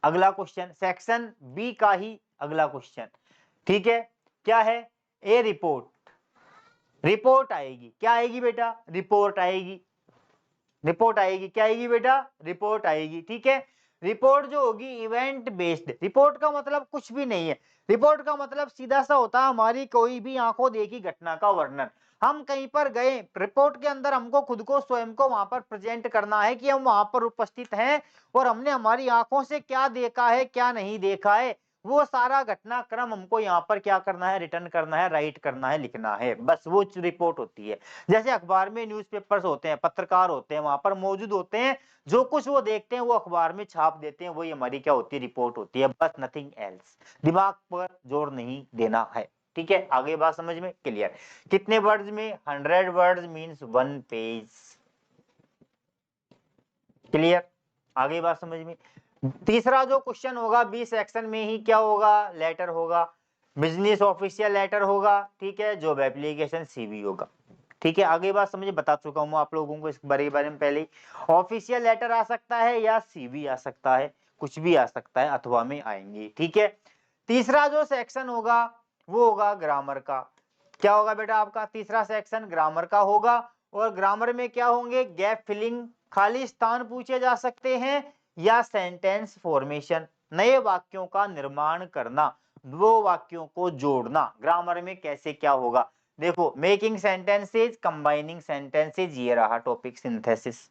अगला क्वेश्चन, सेक्शन बी का ही अगला क्वेश्चन। ठीक है, क्या है, ए रिपोर्ट। रिपोर्ट आएगी, क्या आएगी बेटा, रिपोर्ट आएगी। रिपोर्ट आएगी, क्या आएगी बेटा, रिपोर्ट आएगी। ठीक है, रिपोर्ट जो होगी इवेंट बेस्ड। रिपोर्ट का मतलब कुछ भी नहीं है, रिपोर्ट का मतलब सीधा सा होता है हमारी कोई भी आंखों देखी घटना का वर्णन। हम कहीं पर गए, रिपोर्ट के अंदर हमको खुद को स्वयं को वहां पर प्रेजेंट करना है कि हम वहां पर उपस्थित हैं और हमने हमारी आंखों से क्या देखा है क्या नहीं देखा है, वो सारा घटनाक्रम हमको यहाँ पर क्या करना है, रिटर्न करना है, राइट करना है, लिखना है, बस वो रिपोर्ट होती है। जैसे अखबार में न्यूज़पेपर्स होते हैं, पत्रकार होते हैं, वहां पर मौजूद होते हैं, जो कुछ वो देखते हैं वो अखबार में छाप देते हैं, वही हमारी क्या होती है, रिपोर्ट होती है, बस नथिंग एल्स। दिमाग पर जोर नहीं देना है। ठीक है, आगे बात समझ में क्लियर। कितने वर्ड्स में, 100 वर्ड्स मीन्स 1 पेज। क्लियर, आगे बात समझ में। तीसरा जो क्वेश्चन होगा बी सेक्शन में ही क्या होगा, लेटर होगा, बिजनेस ऑफिशियल लेटर होगा। ठीक है, जॉब एप्लीकेशन सीवी होगा। ठीक है, आगे बात समझे, बता चुका हूं आप लोगों को इस बारे में पहले ही। ऑफिशियल लेटर आ सकता है या सीवी आ सकता है, कुछ भी आ सकता है, अथवा में आएंगे। ठीक है, तीसरा जो सेक्शन होगा वो होगा ग्रामर का। क्या होगा बेटा आपका तीसरा सेक्शन, ग्रामर का होगा। और ग्रामर में क्या होंगे, गैप फिलिंग, खाली स्थान पूछे जा सकते हैं, या सेंटेंस फॉर्मेशन, नए वाक्यों का निर्माण करना, दो वाक्यों को जोड़ना। ग्रामर में कैसे क्या होगा, देखो, मेकिंग सेंटेंसेज, कंबाइनिंग सेंटेंसेज, ये रहा टॉपिक सिंथेसिस,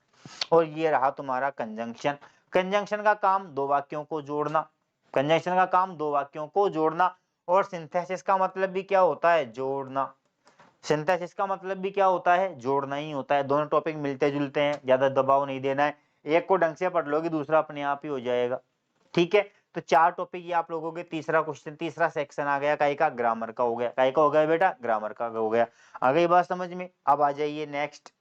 और ये रहा तुम्हारा कंजंक्शन। कंजंक्शन का काम दो वाक्यों को जोड़ना, कंजंक्शन का काम दो वाक्यों को जोड़ना, और सिंथेसिस का मतलब भी क्या होता है, जोड़ना। सिंथेसिस का मतलब भी क्या होता है, जोड़ना ही होता है। दोनों टॉपिक मिलते जुलते हैं, ज्यादा दबाव नहीं देना है, एक को ढंग से पढ़ लोगे दूसरा अपने आप ही हो जाएगा। ठीक है, तो 4 टॉपिक ये आप लोगों के तीसरा क्वेश्चन, तीसरा सेक्शन आ गया, काई का, ग्रामर का हो गया। काई का हो गया बेटा, ग्रामर का हो गया। आ गई बात समझ में। अब आ जाइए नेक्स्ट,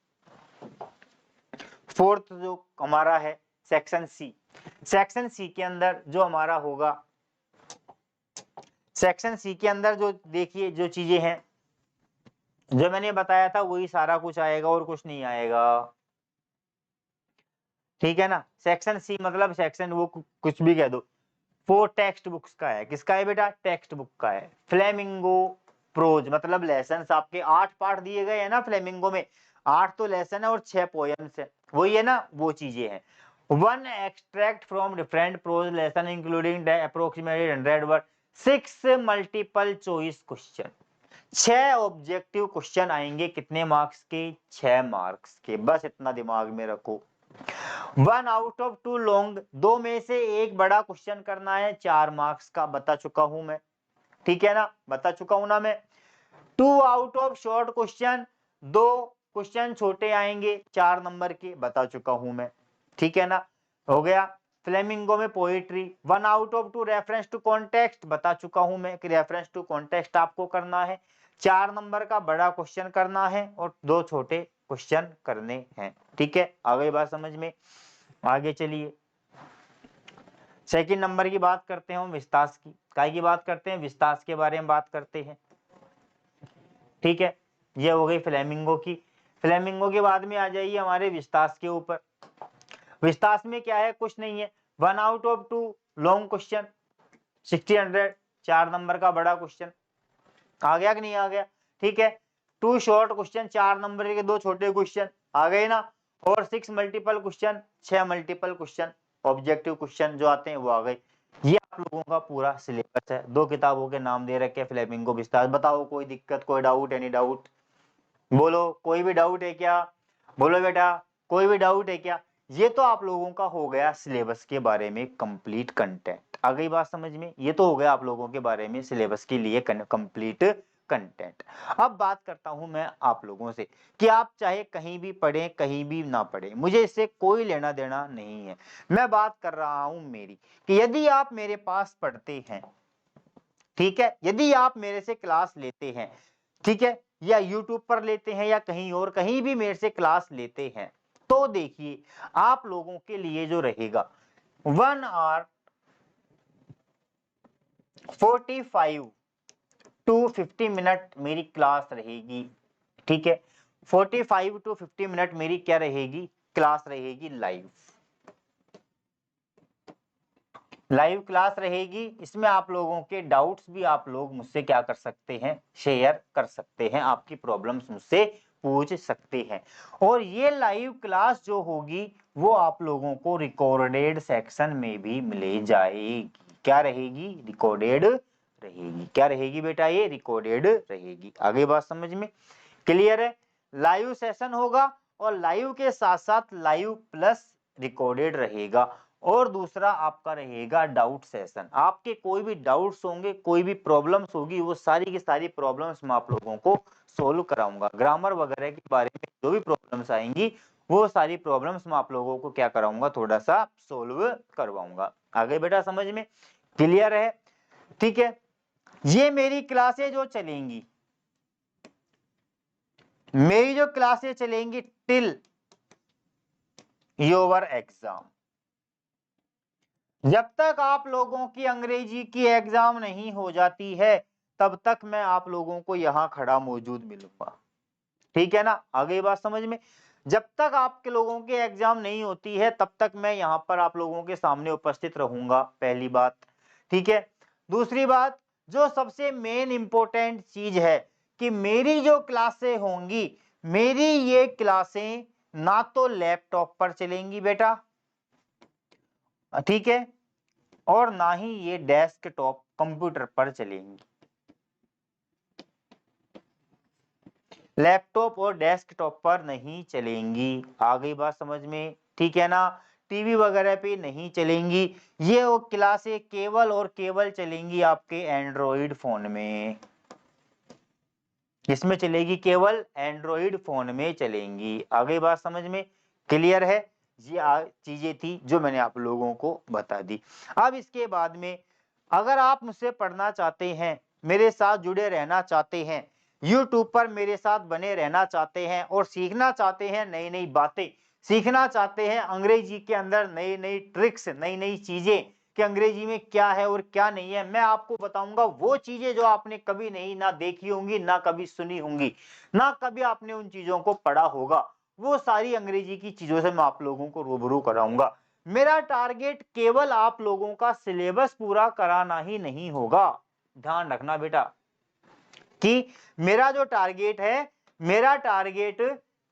फोर्थ जो हमारा है सेक्शन सी। सेक्शन सी के अंदर जो हमारा होगा, सेक्शन सी के अंदर जो देखिए जो चीजें हैं जो मैंने बताया था वही सारा कुछ आएगा और कुछ नहीं आएगा। ठीक है ना, सेक्शन सी मतलब सेक्शन वो कुछ भी कह दो, वो टेक्स्ट बुक्स का है। किसका है बेटा, टेक्स्ट बुक का है। फ्लेमिंगो प्रोज मतलब लेसन, आपके 8 पार्ट दिए गए हैं ना फ्लेमिंगो में, 8 तो लेसन है और 6 पोएम्स है, वही है ना, वो चीजें हैं। 1 extract from different prose lesson including approximately 100 word, 6 multiple choice question, 6 objective question आएंगे, कितने मार्क्स के, 6 मार्क्स के, बस इतना दिमाग में रखो। 1 आउट ऑफ 2 लॉन्ग, 2 में से एक बड़ा क्वेश्चन करना है, 4 मार्क्स का, बता चुका हूं मैं। ठीक है ना, बता चुका हूं ना मैं। 2 out of short question, 2 question छोटे आएंगे 4 नंबर के, बता चुका हूं मैं। ठीक है ना, हो गया। फ्लेमिंगो में poetry, 1 out of 2 reference to context, बता चुका हूं मैं कि रेफरेंस टू कॉन्टेक्स्ट आपको करना है, 4 नंबर का बड़ा क्वेश्चन करना है और 2 छोटे क्वेश्चन करने हैं। ठीक है, आ गई बात समझ में। आगे चलिए, सेकंड नंबर की बात करते हैं हम, विस्तार की। काय की बात करते हैं, विस्तार के बारे में बात करते हैं। ठीक है, ये हो गई फ्लेमिंगो की। फ्लेमिंगो के बाद में आ जाइए हमारे विस्तार के ऊपर। विस्तार में क्या है, कुछ नहीं है, 1 out of 2 long question, 1600 4 number का बड़ा क्वेश्चन आ गया कि नहीं आ गया? ठीक है, 2 शॉर्ट क्वेश्चन 4 नंबर के 2 छोटे क्वेश्चन आ गए ना, और 6 multiple question 6 multiple question objective question जो आते हैं वो आ गए। ये आप लोगों का पूरा सिलेबस है। 2 किताबों के नाम दे रखे हैं, फ्लेमिंगो विस्तार। बताओ कोई दिक्कत, कोई डाउट, एनी डाउट? बोलो कोई भी डाउट है क्या? बोलो बेटा कोई भी डाउट है क्या? ये तो आप लोगों का हो गया सिलेबस के बारे में कंप्लीट कंटेंट। आ गई बात समझ में? ये तो हो गया आप लोगों के बारे में सिलेबस के लिए कंप्लीट कंटेंट। अब बात करता हूं मैं आप लोगों से कि आप चाहे कहीं भी पढ़ें कहीं भी ना पढ़ें, मुझे इससे कोई लेना देना नहीं है। मैं बात कर रहा हूं मेरी, कि यदि आप मेरे पास पढ़ते हैं, ठीक है, यदि आप मेरे से क्लास लेते हैं, ठीक है, या YouTube पर लेते हैं या कहीं और कहीं भी मेरे से क्लास लेते हैं, तो देखिए आप लोगों के लिए जो रहेगा 1 आवर 45 टू 50 मिनट मेरी क्लास रहेगी। ठीक है, 45 टू 50 मिनट मेरी क्या रहेगी? क्लास रहेगी लाइव क्लास रहेगी। इसमें आप लोगों के डाउट्स भी आप लोग मुझसे क्या कर सकते हैं? शेयर कर सकते हैं, आपकी प्रॉब्लम्स मुझसे पूछ सकते हैं। और ये लाइव क्लास जो होगी वो आप लोगों को रिकॉर्डेड सेक्शन में भी मिले जाएगी। क्या रहेगी? रिकॉर्डेड रहेगी। क्या रहेगी बेटा? ये रिकॉर्डेड रहेगी। आगे बात समझ में क्लियर है? लाइव सेशन होगा और लाइव के साथ साथ लाइव प्लस रिकॉर्डेड रहेगा। और दूसरा आपका रहेगा डाउट सेशन। आपके कोई भी डाउट्स होंगे, कोई भी प्रॉब्लम्स होगी, वो सारी की सारी प्रॉब्लम्स मैं आप लोगों को सोल्व कराऊंगा। ग्रामर वगैरह के बारे में जो भी प्रॉब्लम्स आएंगी वो सारी प्रॉब्लम्स मैं आप लोगों को क्या कराऊंगा? थोड़ा सा सोल्व करवाऊंगा। आगे बेटा समझ में क्लियर है? ठीक है, ये मेरी क्लासें जो चलेंगी, मेरी जो क्लासें चलेंगी टिल योर एग्जाम, जब तक आप लोगों की अंग्रेजी की एग्जाम नहीं हो जाती है तब तक मैं आप लोगों को यहां खड़ा मौजूद मिलूंगा। ठीक है ना? आगे बात समझ में? जब तक आपके लोगों की एग्जाम नहीं होती है तब तक मैं यहां पर आप लोगों के सामने उपस्थित रहूंगा, पहली बात। ठीक है, दूसरी बात जो सबसे मेन इंपॉर्टेंट चीज है कि मेरी जो क्लासें होंगी, मेरी ये क्लासें ना तो लैपटॉप पर चलेंगी बेटा, ठीक है, और ना ही ये डेस्कटॉप कंप्यूटर पर चलेंगी। लैपटॉप और डेस्कटॉप पर नहीं चलेंगी। आ गई बात समझ में? ठीक है ना? टीवी वगैरह पे नहीं चलेंगी। ये वो क्लासें केवल और केवल चलेंगी आपके एंड्रॉइड फोन में। इसमें चलेगी केवल एंड्रॉइड फोन में चलेंगी। आ गई बात समझ में क्लियर है? ये चीजें थी जो मैंने आप लोगों को बता दी। अब इसके बाद में अगर आप मुझसे पढ़ना चाहते हैं, मेरे साथ जुड़े रहना चाहते हैं, YouTube पर मेरे साथ बने रहना चाहते हैं और सीखना चाहते हैं, नई नई बातें सीखना चाहते हैं, अंग्रेजी के अंदर नई नई ट्रिक्स, नई नई चीजें कि अंग्रेजी में क्या है और क्या नहीं है, मैं आपको बताऊंगा वो चीजें जो आपने कभी नहीं ना देखी होंगी, ना कभी सुनी होंगी, ना कभी आपने उन चीजों को पढ़ा होगा। वो सारी अंग्रेजी की चीजों से मैं आप लोगों को रूबरू कराऊंगा। मेरा टारगेट केवल आप लोगों का सिलेबस पूरा कराना ही नहीं होगा। ध्यान रखना बेटा कि मेरा जो टारगेट है, मेरा टारगेट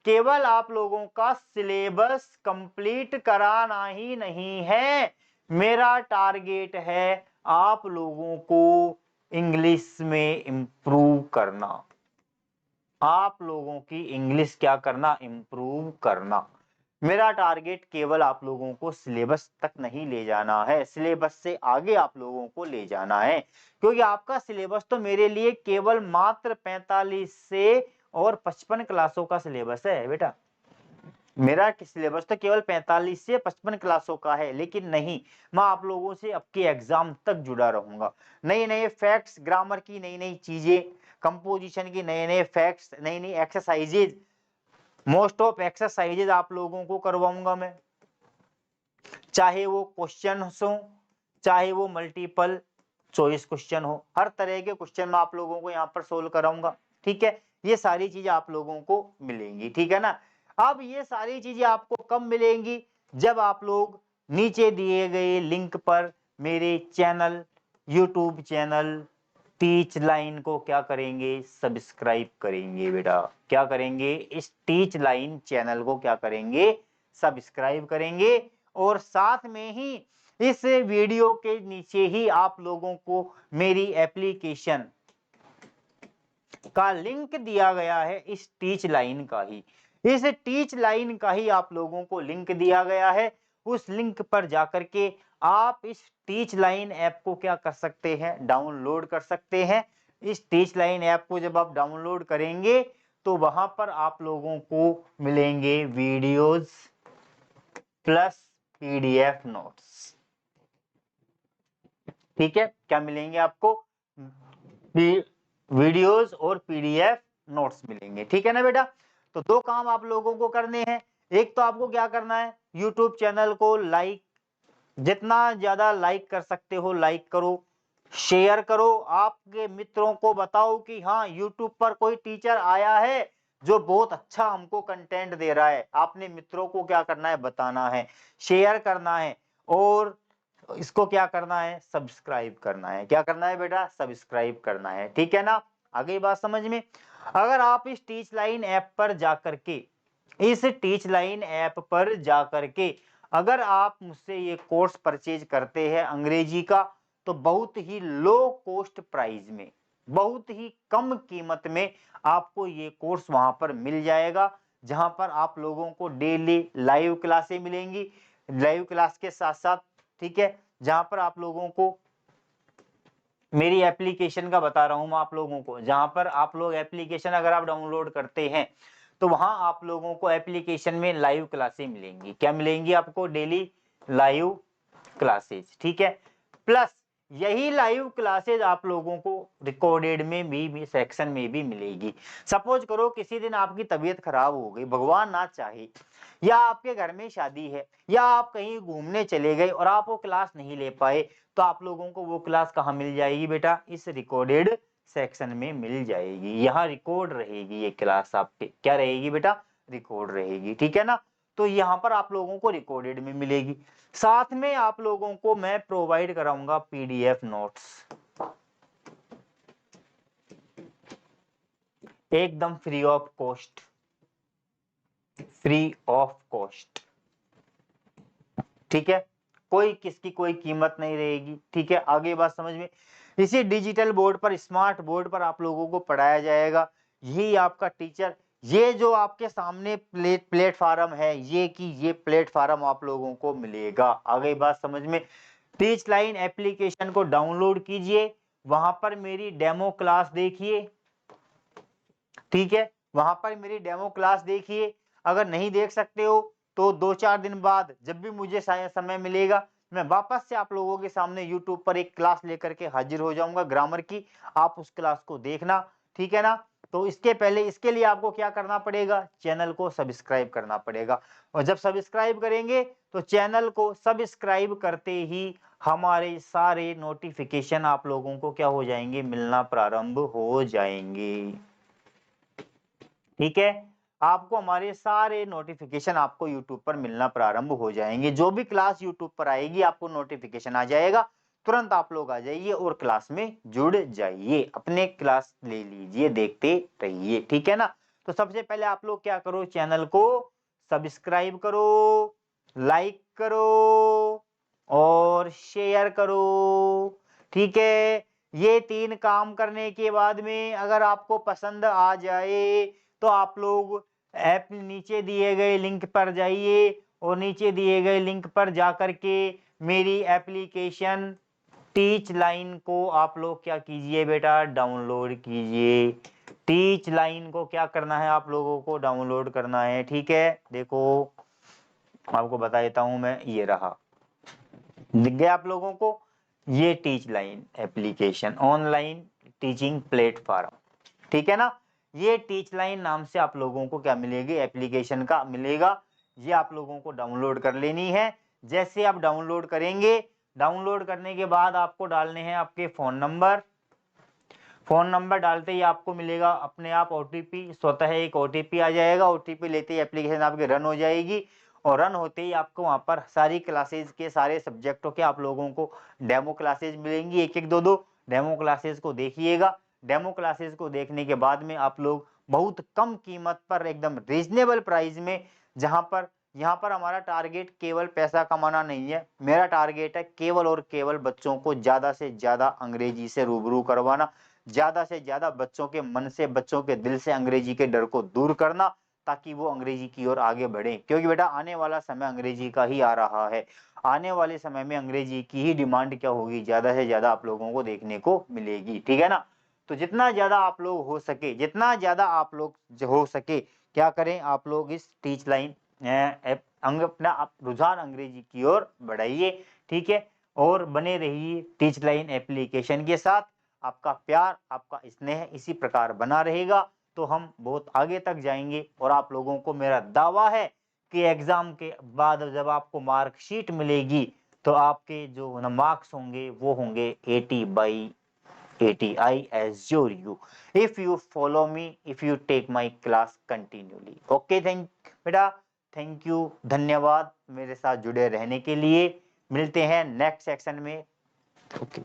केवल आप लोगों का सिलेबस कंप्लीट कराना ही नहीं है। मेरा टारगेट है आप लोगों को इंग्लिश में इंप्रूव करना, आप लोगों की इंग्लिश क्या करना? इंप्रूव करना। मेरा टारगेट केवल आप लोगों को सिलेबस तक नहीं ले जाना है, सिलेबस से आगे आप लोगों को ले जाना है, क्योंकि आपका सिलेबस तो मेरे लिए केवल मात्र 45 से और 55 क्लासों का सिलेबस है बेटा। मेरा सिलेबस तो केवल 45 से 55 क्लासों का है, लेकिन नहीं, मैं आप लोगों से आपके एग्जाम तक जुड़ा रहूंगा। नए नए फैक्ट्स, ग्रामर की नई नई चीजें, कंपोजिशन की नए नए फैक्ट्स, नई नई एक्सरसाइजेज, मोस्ट ऑफ एक्सरसाइजेज आप लोगों को करवाऊंगा मैं, चाहे वो क्वेश्चन हो, चाहे वो मल्टीपल चॉइस क्वेश्चन हो, हर तरह के क्वेश्चन मैं आप लोगों को यहाँ पर सोल्व कराऊंगा। ठीक है, ये सारी चीजें आप लोगों को मिलेंगी। ठीक है ना? अब ये सारी चीजें आपको कब मिलेंगी? जब आप लोग नीचे दिए गए लिंक पर मेरे channel YouTube channel teach line को क्या करेंगे, सब्सक्राइब करेंगे बेटा। क्या करेंगे, इस टीच लाइन चैनल को क्या करेंगे, सब्सक्राइब करेंगे। और साथ में ही इस वीडियो के नीचे ही आप लोगों को मेरी एप्लीकेशन का लिंक दिया गया है, इस टीच लाइन का ही, इस टीच लाइन का ही आप लोगों को लिंक दिया गया है। उस लिंक पर जाकर के आप इस टीच लाइन ऐप को क्या कर सकते हैं, डाउनलोड कर सकते हैं। इस टीच लाइन ऐप को जब आप डाउनलोड करेंगे तो वहां पर आप लोगों को मिलेंगे वीडियोस प्लस पीडीएफ नोट्स। ठीक है, क्या मिलेंगे आपको, वीडियोस और पीडीएफ नोट्स मिलेंगे। ठीक है ना बेटा। तो दो काम आप लोगों को करने हैं। एक तो आपको क्या करना है, यूट्यूब चैनल को लाइक, जितना ज्यादा लाइक कर सकते हो लाइक करो, शेयर करो, आपके मित्रों को बताओ कि हाँ यूट्यूब पर कोई टीचर आया है जो बहुत अच्छा हमको कंटेंट दे रहा है। आपने मित्रों को क्या करना है, बताना है, शेयर करना है, और इसको क्या करना है, सब्सक्राइब करना है। क्या करना है बेटा, सब्सक्राइब करना है। ठीक है ना, आ गई बात समझ में। अगर आप इस टीच लाइन ऐप पर जाकर के, इस टीच लाइन ऐप पर जाकर के अगर आप मुझसे ये कोर्स परचेज करते हैं अंग्रेजी का, तो बहुत ही लो कॉस्ट प्राइस में, बहुत ही कम कीमत में आपको ये कोर्स वहां पर मिल जाएगा, जहां पर आप लोगों को डेली लाइव क्लासें मिलेंगी। लाइव क्लास के साथ साथ, ठीक है, जहां पर आप लोगों को मेरी एप्लीकेशन का बता रहा हूं मैं आप लोगों को, जहां पर आप लोग एप्लीकेशन अगर आप डाउनलोड करते हैं तो वहां आप लोगों को एप्लीकेशन में लाइव क्लासेस मिलेंगी। क्या मिलेंगी आपको, डेली लाइव क्लासेस। ठीक है, प्लस यही लाइव क्लासेस आप लोगों को रिकॉर्डेड में भी सेक्शन में भी मिलेगी। सपोज करो किसी दिन आपकी तबीयत खराब हो गई, भगवान ना चाहे, या आपके घर में शादी है, या आप कहीं घूमने चले गए और आप वो क्लास नहीं ले पाए, तो आप लोगों को वो क्लास कहाँ मिल जाएगी बेटा, इस रिकॉर्डेड सेक्शन में मिल जाएगी। यहाँ रिकॉर्ड रहेगी ये क्लास आपके, क्या रहेगी बेटा, रिकॉर्ड रहेगी। ठीक है ना, तो यहाँ पर आप लोगों को रिकॉर्डेड में मिलेगी। साथ में आप लोगों को मैं प्रोवाइड कराऊंगा पीडीएफ नोट्स, एकदम free of cost, free of cost. ठीक है, कोई किसकी कोई कीमत नहीं रहेगी। ठीक है, आगे बात समझ में। इसी डिजिटल बोर्ड पर, स्मार्ट बोर्ड पर आप लोगों को पढ़ाया जाएगा। यही आपका टीचर, ये जो आपके सामने प्लेटफार्म है, ये कि ये प्लेटफार्म आप लोगों को मिलेगा। आगे बात समझ में। टीच लाइन एप्लीकेशन को डाउनलोड कीजिए, वहां पर मेरी डेमो क्लास देखिए। ठीक है, वहां पर मेरी डेमो क्लास देखिए। अगर नहीं देख सकते हो तो 2-4 दिन बाद जब भी मुझे समय मिलेगा, मैं वापस से आप लोगों के सामने यूट्यूब पर एक क्लास लेकर के हाजिर हो जाऊंगा ग्रामर की। आप उस क्लास को देखना। ठीक है ना। तो इसके पहले, इसके लिए आपको क्या करना पड़ेगा, चैनल को सब्सक्राइब करना पड़ेगा। और जब सब्सक्राइब करेंगे तो चैनल को सब्सक्राइब करते ही हमारे सारे नोटिफिकेशन आप लोगों को क्या हो जाएंगे, मिलना प्रारंभ हो जाएंगे। ठीक है, आपको हमारे सारे नोटिफिकेशन आपको YouTube पर मिलना प्रारंभ हो जाएंगे। जो भी क्लास YouTube पर आएगी आपको नोटिफिकेशन आ जाएगा, तुरंत आप लोग आ जाइए और क्लास में जुड़ जाइए, अपने क्लास ले लीजिए, देखते रहिए। ठीक है ना। तो सबसे पहले आप लोग क्या करो, चैनल को सब्सक्राइब करो, लाइक करो और शेयर करो। ठीक है, ये 3 काम करने के बाद में अगर आपको पसंद आ जाए तो आप लोग ऐप नीचे दिए गए लिंक पर जाइए और नीचे दिए गए लिंक पर जाकर के मेरी एप्लीकेशन टीच लाइन को आप लोग क्या कीजिए बेटा, डाउनलोड कीजिए। टीच लाइन को क्या करना है, आप लोगों को डाउनलोड करना है। ठीक है, देखो आपको बता देता हूं मैं, ये रहा, दिख गया आप लोगों को, ये teach line application, online teaching platform. ठीक है ना। ये टीच लाइन नाम से आप लोगों को क्या मिलेगी, एप्लीकेशन का मिलेगा। ये आप लोगों को डाउनलोड कर लेनी है। जैसे आप डाउनलोड करेंगे, डाउनलोड करने के बाद आपको डालने हैं आपके फोन नंबर। फोन नंबर डालते ही आपको मिलेगा अपने आप ओटीपी, स्वतः एक ओटीपी आ जाएगा। ओटीपी लेते ही एप्लीकेशन आपकी रन हो जाएगी और रन होते ही आपको वहाँ पर सारी क्लासेस के सारे सब्जेक्टों के आप लोगों को डेमो क्लासेस मिलेंगी, एक-एक, दो-दो डेमो क्लासेस को देखिएगा। डेमो क्लासेस को देखने के बाद में आप लोग बहुत कम कीमत पर एकदम रीज़नेबल प्राइस में, जहाँ पर यहाँ पर हमारा टारगेट केवल पैसा कमाना नहीं है, मेरा टारगेट है केवल और केवल बच्चों को ज़्यादा से ज़्यादा अंग्रेजी से रूबरू करवाना, ज़्यादा से ज़्यादा बच्चों के मन से, बच्चों के दिल से अंग्रेजी के डर को दूर करना, ताकि वो अंग्रेजी की ओर आगे बढ़ें। क्योंकि बेटा आने वाला समय अंग्रेजी का ही आ रहा है। आने वाले समय में अंग्रेजी की ही डिमांड क्या होगी, ज़्यादा से ज़्यादा आप लोगों को देखने को मिलेगी, ठीक है ना? तो जितना ज़्यादा आप लोग हो सके, जितना ज़्यादा आप लोग हो सके, क्या करें, आप लोग इस टीच लाइन ऐप अपना आप रुझान अंग्रेजी की ओर बढ़ाइए, ठीक है? और बने रहिए टीच लाइन एप्लीकेशन के साथ। आपका प्यार, आपका स्नेह इसी प्रकार बना रहेगा तो हम बहुत आगे तक जाएँगे। और आप लोगों को मेरा दावा है कि एग्ज़ाम के बाद जब आपको मार्कशीट मिलेगी, तो आपके जो न मार्क्स होंगे वो होंगे 80/80। I assure you, if you follow me, if you take my class continually. Okay, बेटा थैंक यू, धन्यवाद मेरे साथ जुड़े रहने के लिए। मिलते हैं नेक्स्ट सेक्शन में। ओके।